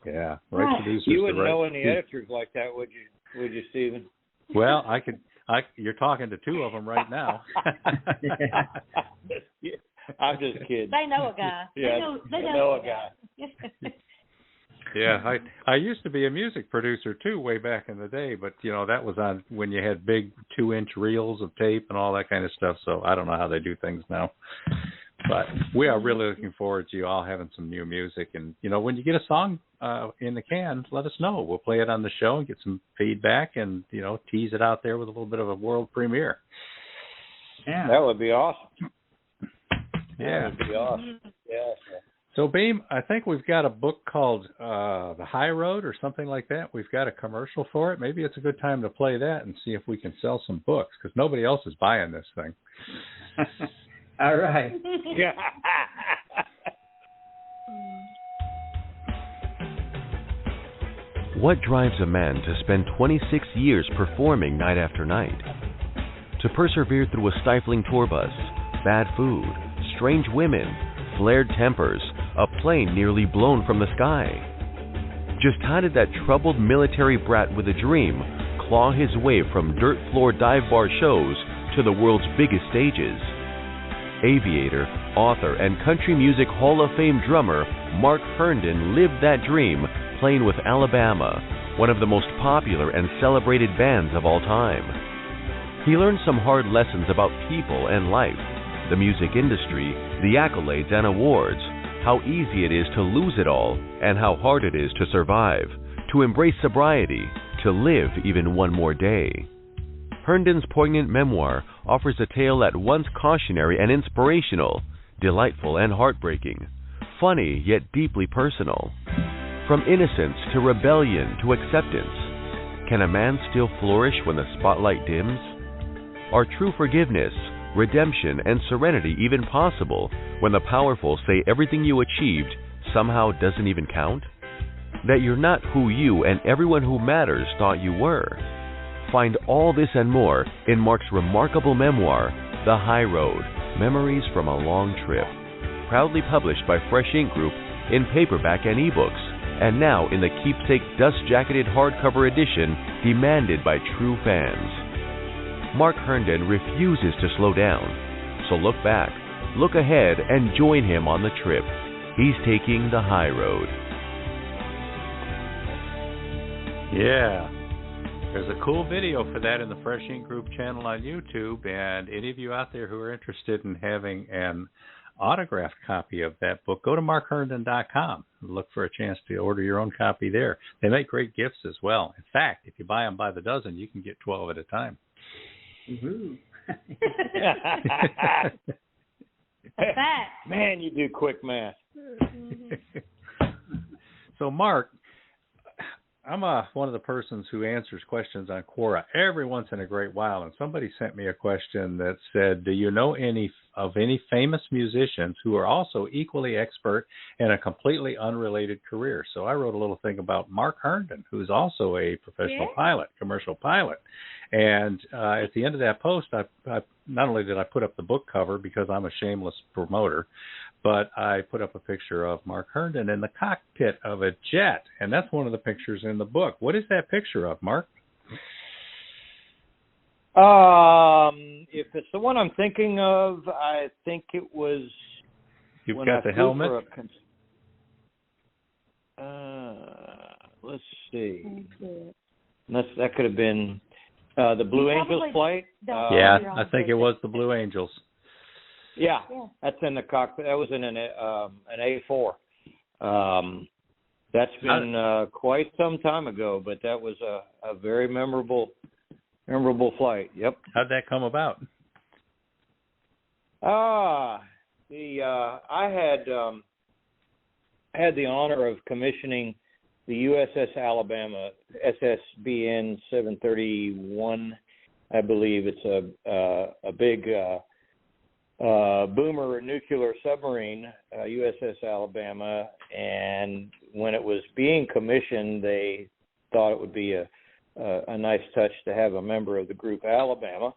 yeah, right producers. You wouldn't know any editors like that, would you, Stephen? Well, you're talking to two of them right now. I'm just kidding. They know a guy. Yeah, they know a guy. Yeah, I used to be a music producer too, way back in the day, but that was on when you had big 2-inch reels of tape and all that kind of stuff. So I don't know how they do things now. But we are really looking forward to you all having some new music. And, when you get a song in the can, let us know. We'll play it on the show and get some feedback and, tease it out there with a little bit of a world premiere. Yeah. That would be awesome. Yeah. That would be awesome. Yeah. So, Beem, I think we've got a book called The High Road or something like that. We've got a commercial for it. Maybe it's a good time to play that and see if we can sell some books because nobody else is buying this thing. All right. Yeah. What drives a man to spend 26 years performing night after night? To persevere through a stifling tour bus, bad food, strange women, flared tempers, a plane nearly blown from the sky. Just how did that troubled military brat with a dream claw his way from dirt floor dive bar shows to the world's biggest stages? Aviator, author, and country music Hall of Fame drummer Mark Herndon lived that dream playing with Alabama, one of the most popular and celebrated bands of all time. He learned some hard lessons about people and life, the music industry, the accolades and awards, how easy it is to lose it all, and how hard it is to survive, to embrace sobriety, to live even one more day. Herndon's poignant memoir offers a tale at once cautionary and inspirational, delightful and heartbreaking, funny yet deeply personal. From innocence to rebellion to acceptance, can a man still flourish when the spotlight dims? Are true forgiveness, redemption, and serenity even possible when the powerful say everything you achieved somehow doesn't even count? That you're not who you and everyone who matters thought you were? Find all this and more in Mark's remarkable memoir, The High Road, Memories from a Long Trip. Proudly published by Fresh Ink Group in paperback and ebooks, and now in the keepsake dust-jacketed hardcover edition demanded by true fans. Mark Herndon refuses to slow down, so look back, look ahead, and join him on the trip. He's taking the high road. Yeah. There's a cool video for that in the Fresh Ink Group channel on YouTube, and any of you out there who are interested in having an autographed copy of that book, go to markherndon.com and look for a chance to order your own copy there. They make great gifts as well. In fact, if you buy them by the dozen, you can get 12 at a time. Woohoo. Man, you do quick math. So, Mark, I'm one of the persons who answers questions on Quora every once in a great while, and somebody sent me a question that said, do you know any famous musicians who are also equally expert in a completely unrelated career? So I wrote a little thing about Mark Herndon, who's also a professional pilot, commercial pilot. And at the end of that post, I not only did I put up the book cover because I'm a shameless promoter, but I put up a picture of Mark Herndon in the cockpit of a jet, and that's one of the pictures in the book. What is that picture of, Mark? If it's the one I'm thinking of, I think it was. You've got the helmet. Let's see. That could have been the Blue Angels flight. Yeah, I think it was the Blue Angels. Yeah, that's in the cockpit. That was in an A4. That's been quite some time ago, but that was a very memorable flight. Yep. How'd that come about? I had the honor of commissioning the USS Alabama, SSBN 731. I believe it's a big boomer nuclear submarine, USS Alabama, and when it was being commissioned, they thought it would be a nice touch to have a member of the group Alabama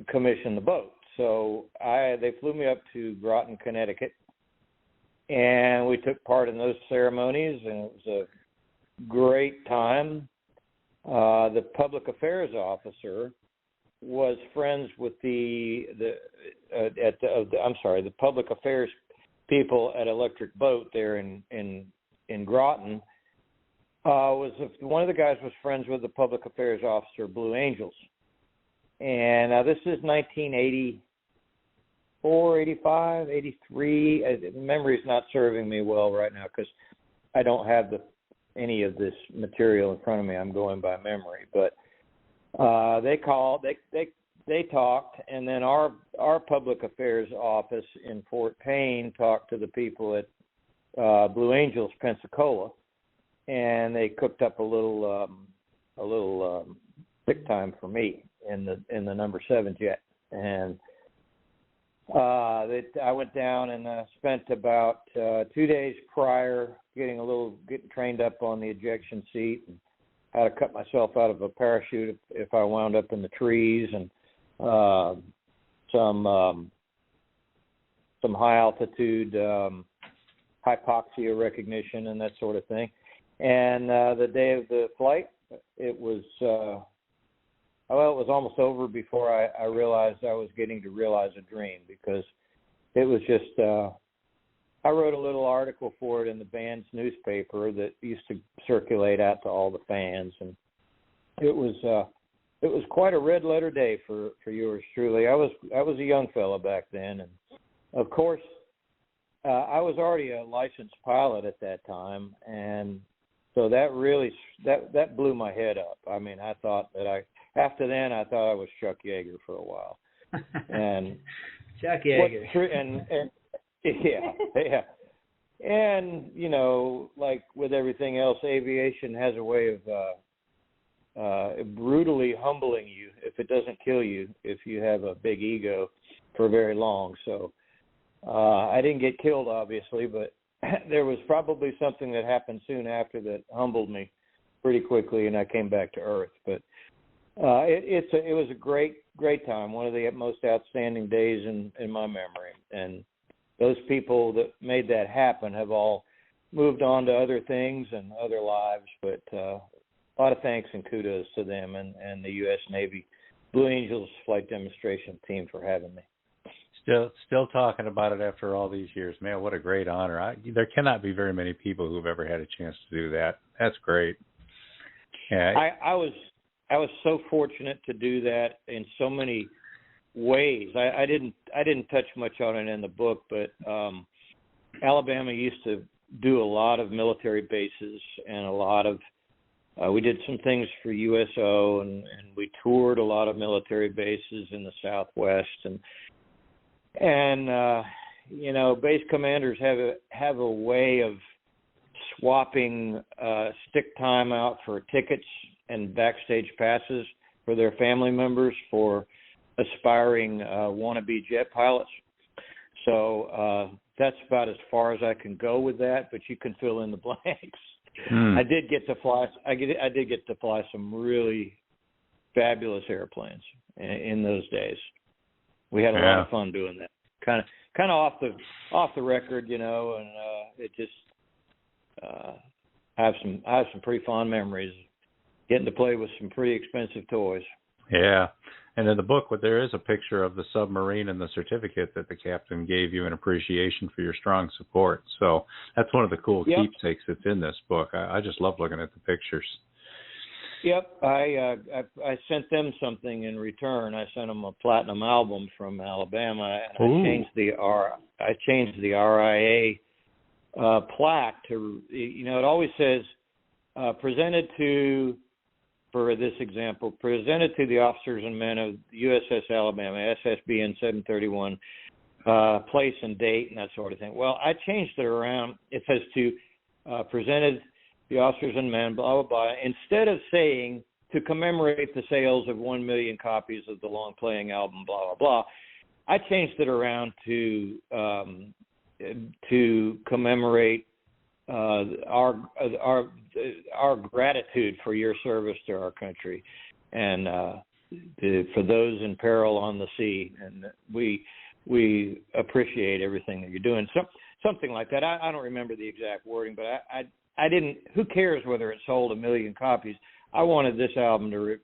commission the boat. So they flew me up to Groton, Connecticut, and we took part in those ceremonies, and it was a great time. The public affairs officer was friends with the public affairs people at Electric Boat there in Groton. One of the guys was friends with the public affairs officer, Blue Angels. And this is 1984, 85, 83. Memory's not serving me well right now because I don't have any of this material in front of me. I'm going by memory. But they called, they talked, and then our public affairs office in Fort Payne talked to the people at Blue Angels, Pensacola, and they cooked up a little sick time for me in the number 7 jet, and I went down and spent about 2 days prior getting trained up on the ejection seat and how to cut myself out of a parachute if I wound up in the trees, and some high altitude hypoxia recognition and that sort of thing. And the day of the flight, it was almost over before I realized I was getting to realize a dream, because it was just I wrote a little article for it in the band's newspaper that used to circulate out to all the fans, and it was quite a red letter day for yours truly. I was a young fella back then, and of course I was already a licensed pilot at that time, and so that really that blew my head up. I mean, I thought that after then I thought I was Chuck Yeager for a while, and Chuck Yeager, and yeah. And, you know, like with everything else, aviation has a way of brutally humbling you if it doesn't kill you, if you have a big ego for very long. So I didn't get killed, obviously, but there was probably something that happened soon after that humbled me pretty quickly, and I came back to earth. But it was a great time, one of the most outstanding days in my memory. And those people that made that happen have all moved on to other things and other lives. But a lot of thanks and kudos to them and the U.S. Navy Blue Angels Flight Demonstration Team for having me. Still talking about it after all these years. Man, what a great honor. There cannot be very many people who've ever had a chance to do that. That's great. Yeah. I was so fortunate to do that in so many ways. I didn't touch much on it in the book, but Alabama used to do a lot of military bases and a lot of we did some things for USO and we toured a lot of military bases in the Southwest and base commanders have a way of swapping stick time out for tickets and backstage passes for their family members for aspiring wannabe jet pilots. So that's about as far as I can go with that, but you can fill in the blanks. I did get to fly some really fabulous airplanes in those days. We had a lot of fun doing that. Kind of off the record, and it just I have some pretty fond memories getting to play with some pretty expensive toys. Yeah. And in the book, there is a picture of the submarine and the certificate that the captain gave you in appreciation for your strong support. So that's one of the cool keepsakes that's in this book. I just love looking at the pictures. Yep. I sent them something in return. I sent them a platinum album from Alabama, and I changed the RIA plaque to, it always says presented to, for this example, presented to the officers and men of USS Alabama, SSBN 731, place and date and that sort of thing. Well, I changed it around. It says to presented the officers and men, blah, blah, blah. Instead of saying to commemorate the sales of 1 million copies of the long-playing album, blah, blah, blah, I changed it around to commemorate our gratitude for your service to our country and for those in peril on the sea, and we appreciate everything that you're doing. Something like that. I don't remember the exact wording, but I didn't. Who cares whether it sold 1 million copies? I wanted this album to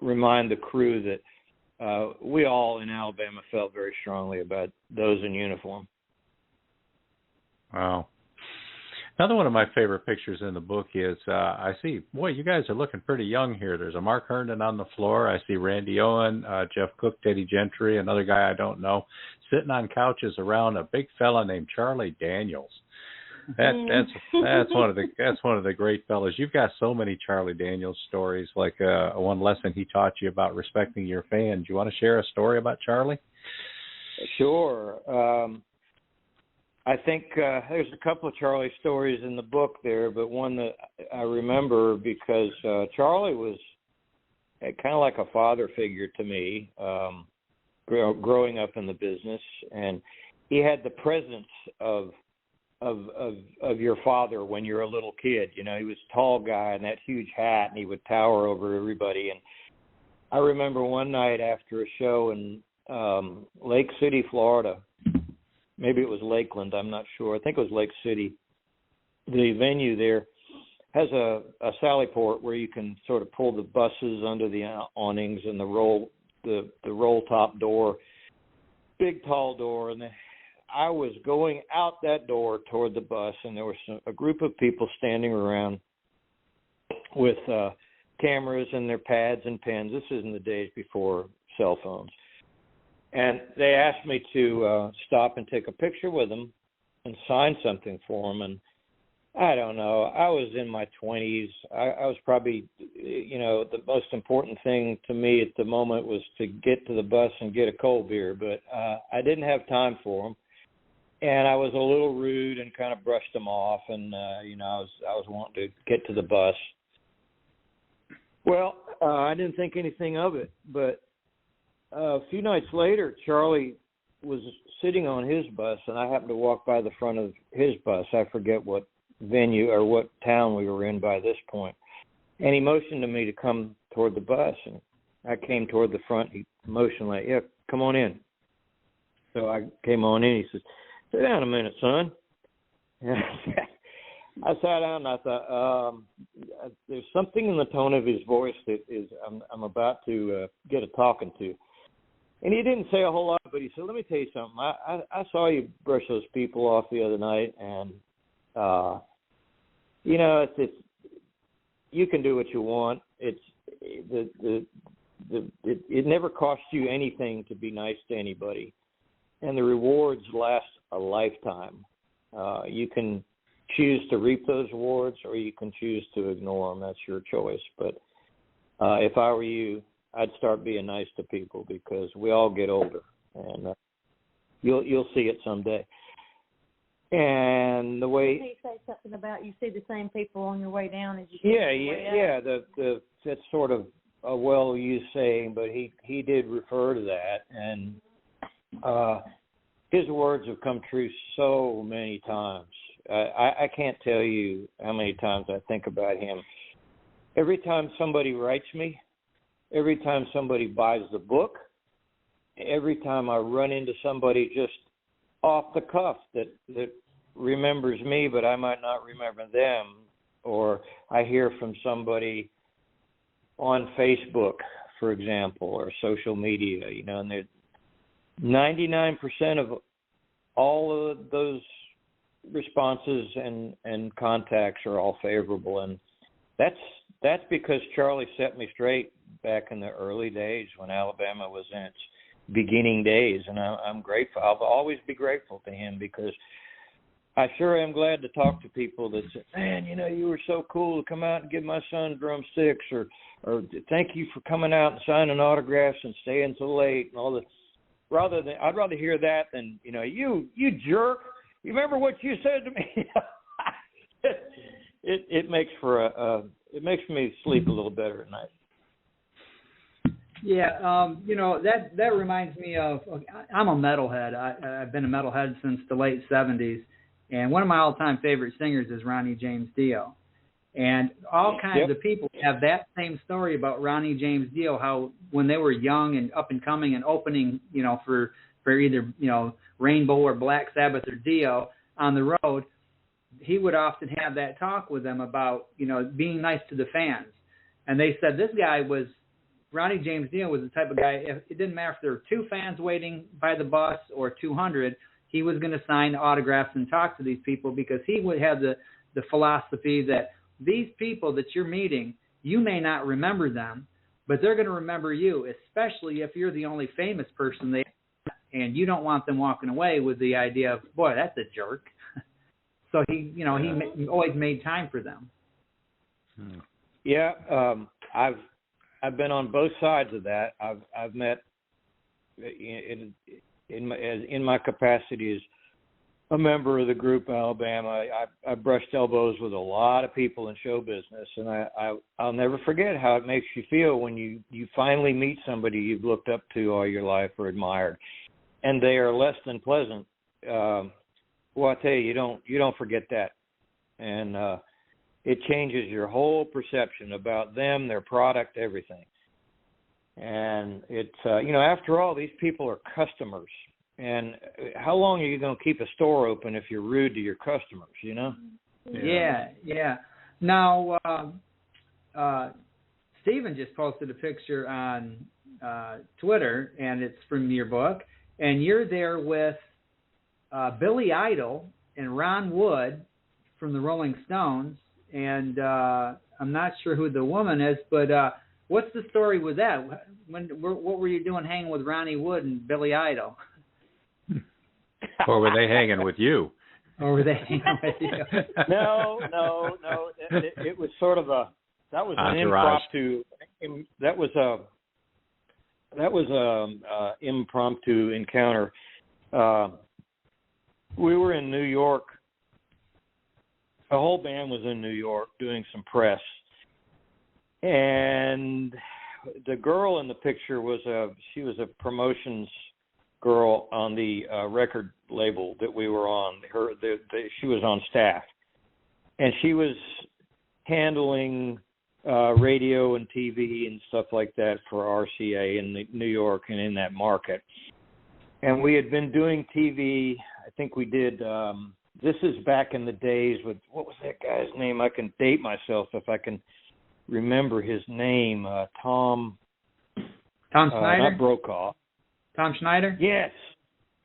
remind the crew that we all in Alabama felt very strongly about those in uniform. Wow. Another one of my favorite pictures in the book is I see, boy, you guys are looking pretty young here. There's a Mark Herndon on the floor. I see Randy Owen, Jeff Cook, Teddy Gentry, another guy I don't know, sitting on couches around a big fella named Charlie Daniels. That's one of the great fellas. You've got so many Charlie Daniels stories, like one lesson he taught you about respecting your fans. Do you want to share a story about Charlie? Sure. I think there's a couple of Charlie stories in the book there, but one that I remember because Charlie was kind of like a father figure to me growing up in the business, and he had the presence of your father when you're a little kid. He was a tall guy and that huge hat, and he would tower over everybody. And I remember one night after a show in Lake City, Florida. Maybe it was Lakeland, I'm not sure. I think it was Lake City. The venue there has a sally port where you can sort of pull the buses under the awnings and the roll top door, big tall door. And I was going out that door toward the bus, and there was a group of people standing around with cameras and their pads and pens. This is in the days before cell phones. And they asked me to stop and take a picture with them and sign something for them. And I don't know, I was in my 20s. I was probably, the most important thing to me at the moment was to get to the bus and get a cold beer. But I didn't have time for them. And I was a little rude and kind of brushed them off. And, I was wanting to get to the bus. Well, I didn't think anything of it, but a few nights later, Charlie was sitting on his bus, and I happened to walk by the front of his bus. I forget what venue or what town we were in by this point. And he motioned to me to come toward the bus, and I came toward the front. He motioned like, yeah, come on in. So I came on in. He says, sit down a minute, son. And I sat down and I thought, there's something in the tone of his voice that is I'm about to get a talking to. And he didn't say a whole lot, but he said, let me tell you something. I saw you brush those people off the other night, and, it's you can do what you want. It never costs you anything to be nice to anybody, and the rewards last a lifetime. You can choose to reap those rewards, or you can choose to ignore them. That's your choice. But if I were you, I'd start being nice to people, because we all get older, and you'll see it someday. And the way can you say something about you see the same people on your way down as you see that's sort of a well-used saying, but he did refer to that, and his words have come true so many times. I can't tell you how many times I think about him. Every time somebody writes me, every time somebody buys the book, every time I run into somebody just off the cuff that remembers me, but I might not remember them, or I hear from somebody on Facebook, for example, or social media, and 99% of all of those responses and contacts are all favorable, and that's because Charlie set me straight back in the early days when Alabama was in its beginning days, and I'm grateful. I'll always be grateful to him, because I sure am glad to talk to people that say, man, you were so cool to come out and give my son drumsticks, or thank you for coming out and signing autographs and staying so late and all this. I'd rather hear that than, you jerk. You remember what you said to me? It makes it makes me sleep a little better at night. Yeah, that reminds me of, I'm a metalhead. I've been a metalhead since the late 70s, and one of my all-time favorite singers is Ronnie James Dio. And all kinds of people have that same story about Ronnie James Dio, how when they were young and up and coming and opening, for either, Rainbow or Black Sabbath or Dio on the road, he would often have that talk with them about, being nice to the fans. And they said Ronnie James Dio was the type of guy, it didn't matter if there were 2 fans waiting by the bus or 200, he was going to sign autographs and talk to these people, because he would have the philosophy that these people that you're meeting, you may not remember them, but they're going to remember you, especially if you're the only famous person they have, and you don't want them walking away with the idea of, boy, that's a jerk. So he always made time for them. Yeah, I've been on both sides of that. I've met in my capacity as a member of the group Alabama. I brushed elbows with a lot of people in show business, and I'll never forget how it makes you feel when you finally meet somebody you've looked up to all your life or admired, and they are less than pleasant. Well, I tell you, you don't forget that, and it changes your whole perception about them, their product, everything. And it's after all, these people are customers. And how long are you going to keep a store open if you're rude to your customers, Yeah. Now, Stephen just posted a picture on Twitter, and it's from your book. And you're there with Billy Idol and Ron Wood from the Rolling Stones. And I'm not sure who the woman is, but what's the story with that? What were you doing hanging with Ronnie Wood and Billy Idol? Or were they hanging with you? Or were they hanging with you? No. It was sort of that was an impromptu. That was a impromptu encounter. We were in New York. The whole band was in New York doing some press, and the girl in the picture was a promotions girl on the record label that we were on. She was on staff, and she was handling radio and TV and stuff like that for RCA in New York and in that market. And we had been doing TV. I think we did. This is back in the days with, what was that guy's name? I can date myself if I can remember his name. Tom Snyder? Not Brokaw. Tom Schneider? Yes.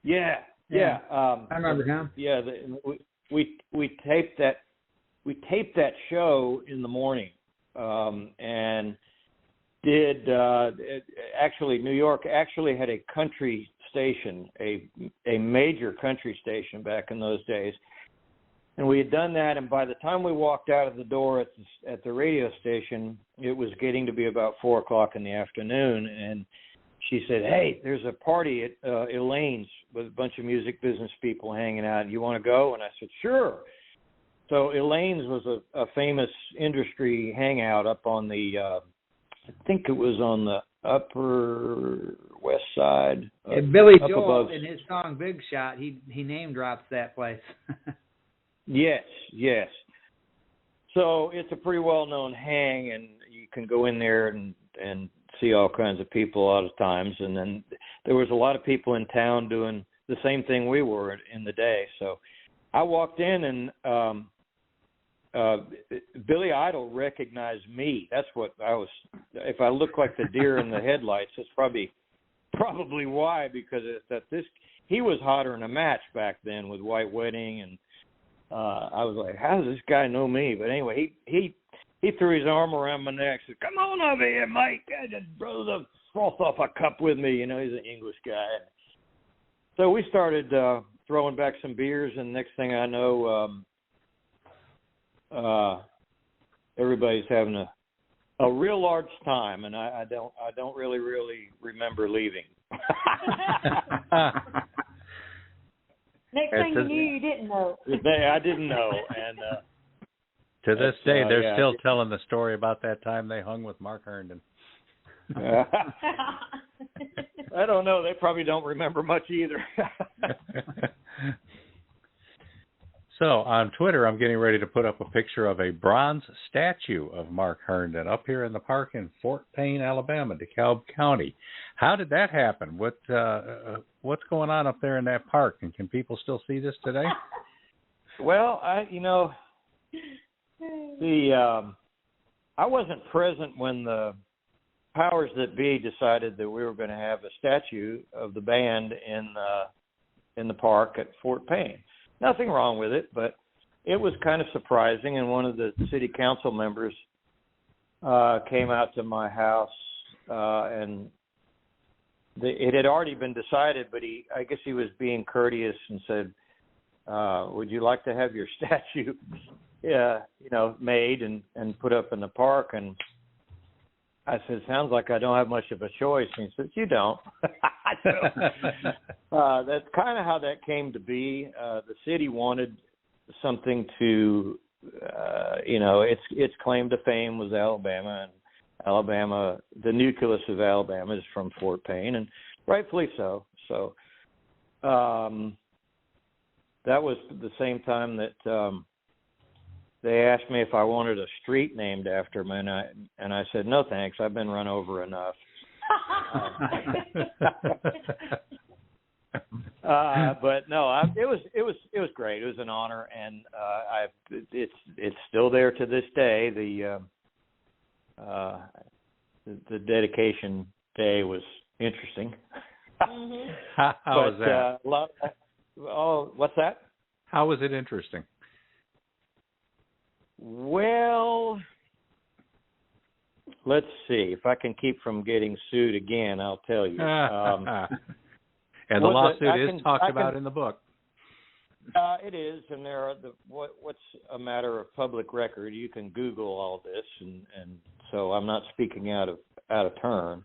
Yeah. I remember him. Yeah. We taped that. We taped that show in the morning, and did actually New York actually had a country station, a major country station back in those days, and we had done that. And by the time we walked out of the door at the radio station, it was getting to be about 4:00 in the afternoon, and she said, "Hey, there's a party at Elaine's with a bunch of music business people hanging out. You want to go?" And I said, "Sure." So Elaine's was a famous industry hangout up on the, I think it was on the Upper West Side. Billy Joel, in his song Big Shot, he name drops that place. Yes. So it's a pretty well-known hang, and you can go in there and see all kinds of people a lot of times. And then there was a lot of people in town doing the same thing we were in the day. So I walked in, and Billy Idol recognized me. That's what I was. If I look like the deer in the headlights, that's probably why, because he was hotter than a match back then with White Wedding, and I was like, how does this guy know me? But anyway, he threw his arm around my neck, said, "Come on over here, Mike. I just brought the froth off a cup with me." You know, he's an English guy. So we started throwing back some beers, and next thing I know, everybody's having a real large time, and I don't really remember leaving. Next thing you knew, you didn't know. I didn't know, and to this day, they're still telling the story about that time they hung with Mark Herndon. I don't know. They probably don't remember much either. So on Twitter, I'm getting ready to put up a picture of a bronze statue of Mark Herndon up here in the park in Fort Payne, Alabama, DeKalb County. How did that happen? What's going on up there in that park? And can people still see this today? Well, I wasn't present when the powers that be decided that we were going to have a statue of the band in the park at Fort Payne. Nothing wrong with it, but it was kind of surprising, and one of the city council members came out to my house, and it had already been decided, but I guess he was being courteous and said, would you like to have your statue made and put up in the park? And I said, sounds like I don't have much of a choice. And he says, you don't. That's kind of how that came to be. The city wanted something to, its claim to fame was Alabama, and Alabama, the nucleus of Alabama is from Fort Payne, and rightfully so. So that was the same time that they asked me if I wanted a street named after me, and I said, no thanks, I've been run over enough. But no, it was great. It was an honor, and it's still there to this day. The dedication day was interesting. Mm-hmm. How was that? What's that? How was it interesting? Well, let's see. If I can keep from getting sued again, I'll tell you. And the lawsuit is talked about in the book. It is, and there are what's a matter of public record. You can Google all this, and so I'm not speaking out of turn.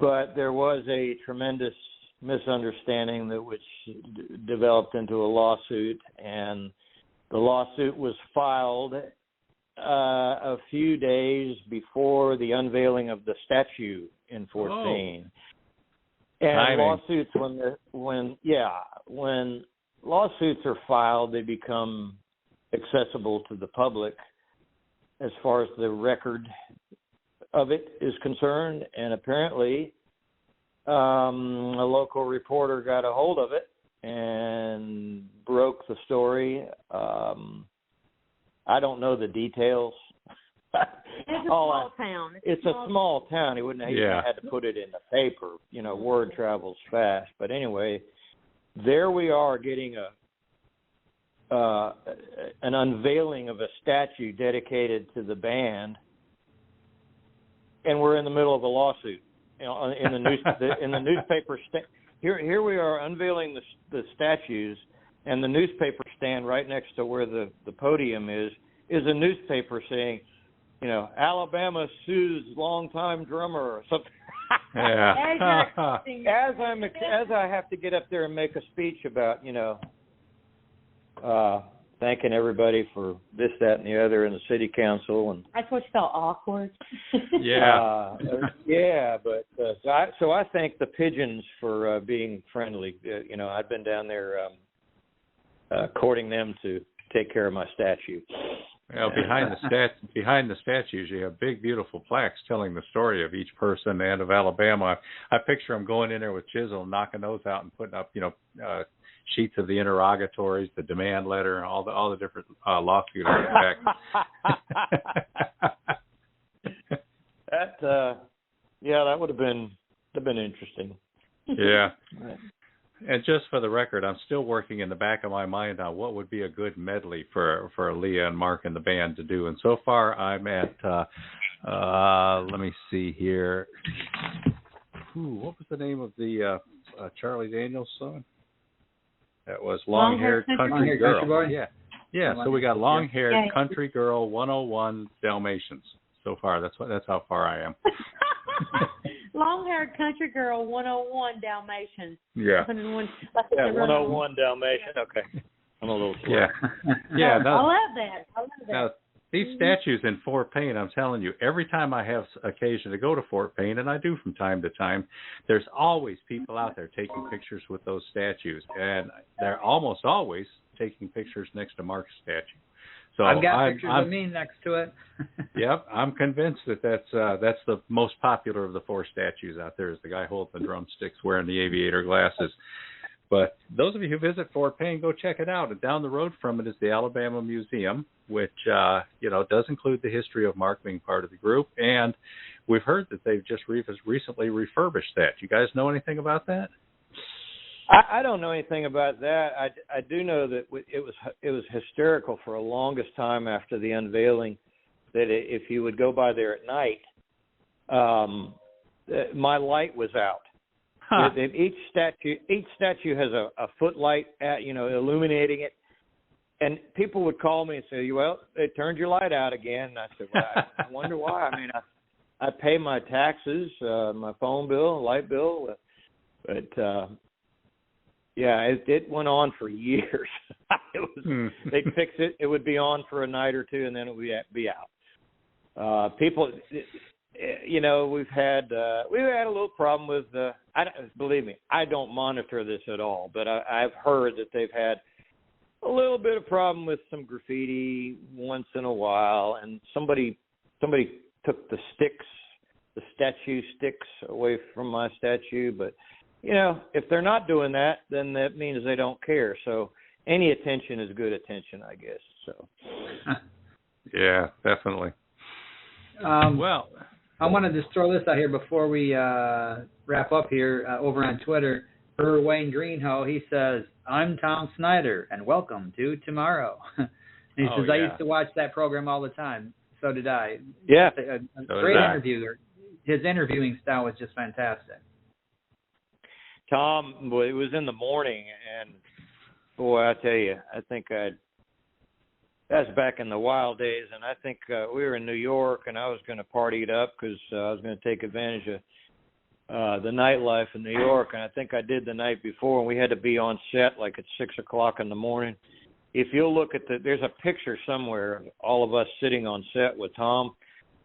But there was a tremendous misunderstanding which developed into a lawsuit, and the lawsuit was filed a few days before the unveiling of the statue in Fort Payne. And lawsuits, when lawsuits are filed, they become accessible to the public as far as the record of it is concerned, and apparently a local reporter got a hold of it and broke the story. I don't know the details. It's a small town. It's a small town. He wouldn't have had to put it in the paper. You know, word travels fast. But anyway, there we are getting an unveiling of a statue dedicated to the band, and we're in the middle of a lawsuit. You know, in the newspaper. Here we are unveiling the statues, and the newspaper stand right next to where the podium is a newspaper saying, you know, Alabama sues longtime drummer or something. Yeah. As I have to get up there and make a speech about, you know, thanking everybody for this, that, and the other in the city council, and I thought you felt awkward. Yeah, but so I thank the pigeons for being friendly. You know, I've been down there courting them to take care of my statue. Well, behind the statues, you have big, beautiful plaques telling the story of each person and of Alabama. I picture them going in there with chisel, knocking those out, and putting up, you know, sheets of the interrogatories, the demand letter, all the different lawsuit artifacts. That would have been interesting. Yeah. And just for the record, I'm still working in the back of my mind on what would be a good medley for Leah and Mark and the band to do. And so far, I'm at, let me see here. What was the name of the Charlie Daniels song? That was Long-Haired Country Girl. Yeah. So we got Long-Haired Country Girl 101 Dalmatians. So far, that's how far I am. Long-haired country girl 101 Dalmatians. Yeah. 101 Dalmatian. Okay. I'm a little slow. Yeah. I love that. Now, these statues in Fort Payne, I'm telling you, every time I have occasion to go to Fort Payne, and I do from time to time, there's always people out there taking pictures with those statues, and they're almost always taking pictures next to Mark's statue. So I've got pictures of me next to it. Yep, I'm convinced that's the most popular of the four statues out there, is the guy holding the drumsticks wearing the aviator glasses. But those of you who visit Fort Payne, go check it out. And down the road from it is the Alabama Museum, which does include the history of Mark being part of the group. And we've heard that they've just recently refurbished that. You guys know anything about that? I don't know anything about that. I do know that it was hysterical for a longest time after the unveiling, that if you would go by there at night, my light was out. Huh. Each statue has a footlight illuminating it, and people would call me and say, "Well, they turned your light out again." And I said, "Well, I wonder why." I mean, I pay my taxes, my phone bill, light bill, but. It went on for years. They'd fix it. It would be on for a night or two, and then it would be out. People, we've had a little problem with. Believe me, I don't monitor this at all, but I've heard that they've had a little bit of problem with some graffiti once in a while, and somebody took the statue sticks away from my statue, but. You know, if they're not doing that, then that means they don't care. So any attention is good attention, I guess. So. Yeah, definitely. Well, I wanted to throw this out here before we wrap up here over on Twitter. Wayne Greenhow, he says, "I'm Tom Snyder, and welcome to Tomorrow." He says, "I used to watch that program all the time. So did I." Yeah. A great interviewer. His interviewing style was just fantastic. Tom, it was in the morning, and boy, I tell you, I think that's back in the wild days, and I think we were in New York, and I was going to party it up because I was going to take advantage of the nightlife in New York, and I think I did the night before, and we had to be on set like at 6 o'clock in the morning. If you'll look at there's a picture somewhere of all of us sitting on set with Tom,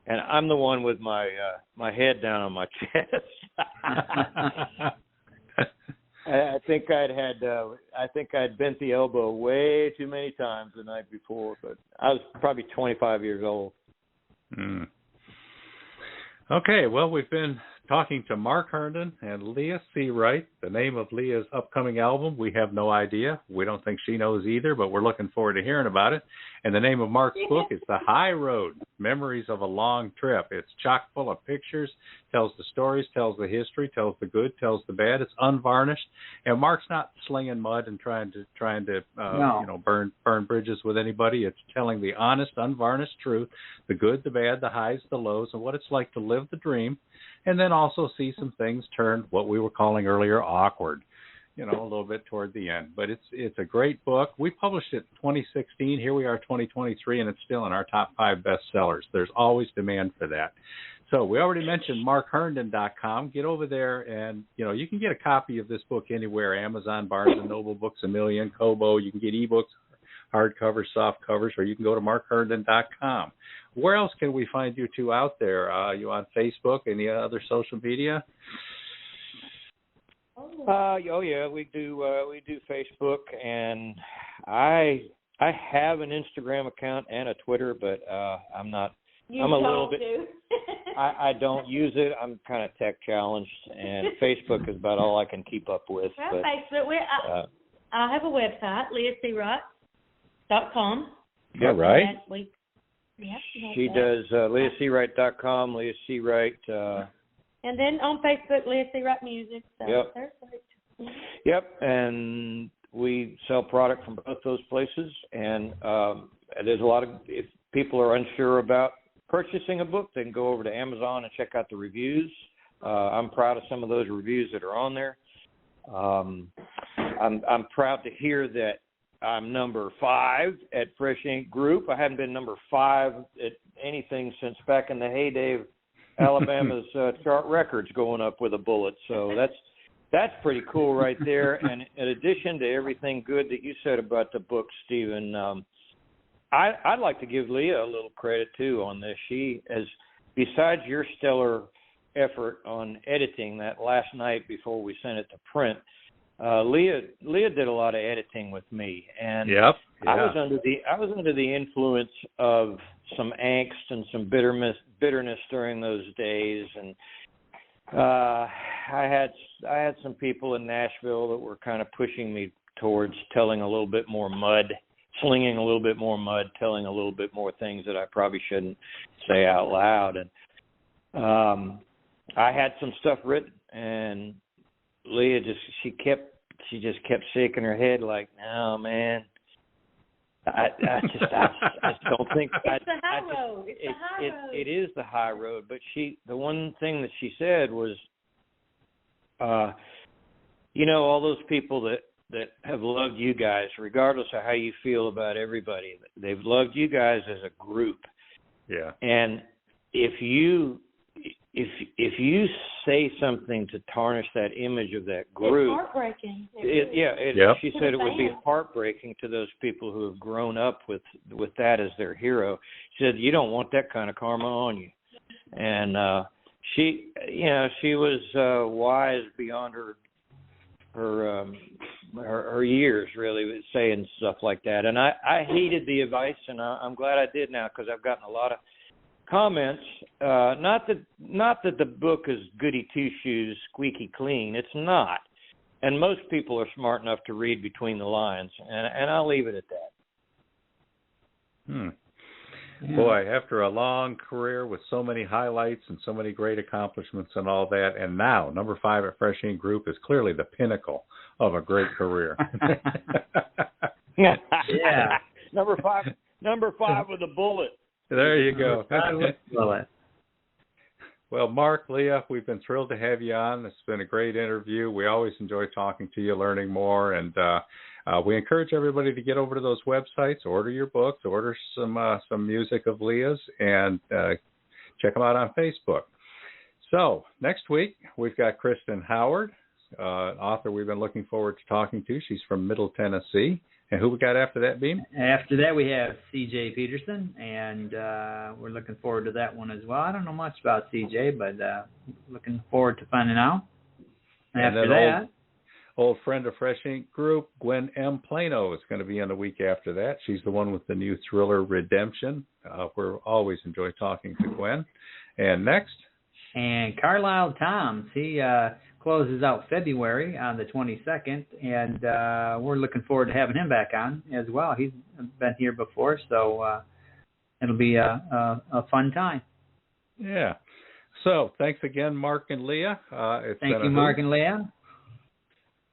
and I'm the one with my head down on my chest. I think I'd bent the elbow way too many times the night before, but I was probably 25 years old. Okay, well, we've been talking to Mark Herndon and Leah Seawright. The name of Leah's upcoming album, we have no idea. We don't think she knows either, but we're looking forward to hearing about it. And the name of Mark's book is The High Road, Memories of a Long Trip. It's chock full of pictures, tells the stories, tells the history, tells the good, tells the bad. It's unvarnished. And Mark's not slinging mud and trying to burn bridges with anybody. It's telling the honest, unvarnished truth, the good, the bad, the highs, the lows, and what it's like to live the dream. And then also see some things turn what we were calling earlier awkward, a little bit toward the end. But it's a great book. We published it in 2016. Here we are, 2023, and it's still in our top 5 bestsellers. There's always demand for that. So we already mentioned markherndon.com. Get over there, and you can get a copy of this book anywhere: Amazon, Barnes & Noble, Books A Million, Kobo. You can get ebooks, hardcovers, soft covers, or you can go to markherndon.com. Where else can we find you two out there? You on Facebook? Any other social media? We do Facebook, and I have an Instagram account and a Twitter, but I'm not. I'm a little bit. I don't use it. I'm kind of tech challenged, and Facebook is about all I can keep up with. Well, Facebook. I have a website, leahseawright.com. Yeah, right. She does leahseawright.com, Leah Seawright. And then on Facebook, Leah Seawright Music. So Yep, and we sell product from both those places. And there's a lot of, if people are unsure about purchasing a book, they can go over to Amazon and check out the reviews. I'm proud of some of those reviews that are on there. I'm proud to hear that I'm number 5 at Fresh Ink Group. I haven't been number 5 at anything since back in the heyday of Alabama's chart records going up with a bullet. So that's pretty cool right there. And in addition to everything good that you said about the book, Stephen, I'd like to give Leah a little credit too on this. She has, besides your stellar effort on editing that last night before we sent it to print, Leah did a lot of editing with me, and I was under the influence of some angst and some bitterness during those days, and I had some people in Nashville that were kind of pushing me towards telling a little bit more mud, slinging a little bit more mud, telling a little bit more things that I probably shouldn't say out loud, and I had some stuff written, and Leah just kept shaking her head like, no, man. I don't think it's the high road. It is the high road. But the one thing that she said was, all those people that have loved you guys, regardless of how you feel about everybody, they've loved you guys as a group. Yeah. And if you say something to tarnish that image of that group, it's heartbreaking. She said it would be heartbreaking to those people who have grown up with that as their hero. She said, you don't want that kind of karma on you. And she was wise beyond her years, really, saying stuff like that. And I heeded the advice, and I'm glad I did now, because I've gotten a lot of comments. Not that the book is goody two shoes, squeaky clean. It's not, and most people are smart enough to read between the lines, and I'll leave it at that. Yeah. Boy, after a long career with so many highlights and so many great accomplishments and all that, and now number 5 at Fresh Ink Group is clearly the pinnacle of a great career. Yeah. Number 5 with a bullet. There you go. Well, Mark, Leah, we've been thrilled to have you on. It's been a great interview. We always enjoy talking to you, learning more, and we encourage everybody to get over to those websites, order your books, order some music of Leah's, and check them out on Facebook. So next week, we've got Kristen Howard, an author we've been looking forward to talking to. She's from Middle Tennessee. And who we got after that, Beem? After that, we have C.J. Peterson, and we're looking forward to that one as well. I don't know much about C.J., but looking forward to finding out. After that, old friend of Fresh Ink Group, Gwen M. Plano, is going to be on the week after that. She's the one with the new thriller Redemption. We're always enjoy talking to Gwen. And next? And Carlisle Toms. He closes out February on the 22nd, and we're looking forward to having him back on as well. He's been here before, so it'll be a fun time. Yeah. So thanks again, Mark and Leah. Thank you, Mark and Leah.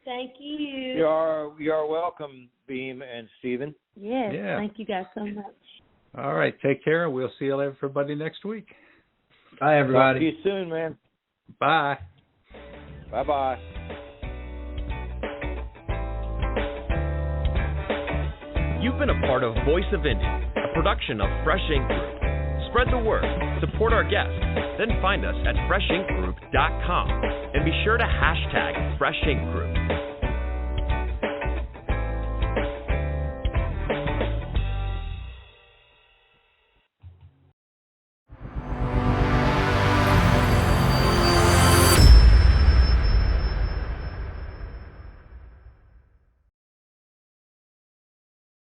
Thank you. You are welcome, Beem and Stephen. Yes, yeah. Thank you guys so much. All right, take care, and we'll see everybody next week. Bye, everybody. Talk to you soon, man. Bye. Bye-bye. You've been a part of Voice of Indy, a production of Fresh Ink Group. Spread the word, support our guests, then find us at freshinkgroup.com and be sure to hashtag Fresh Ink Group.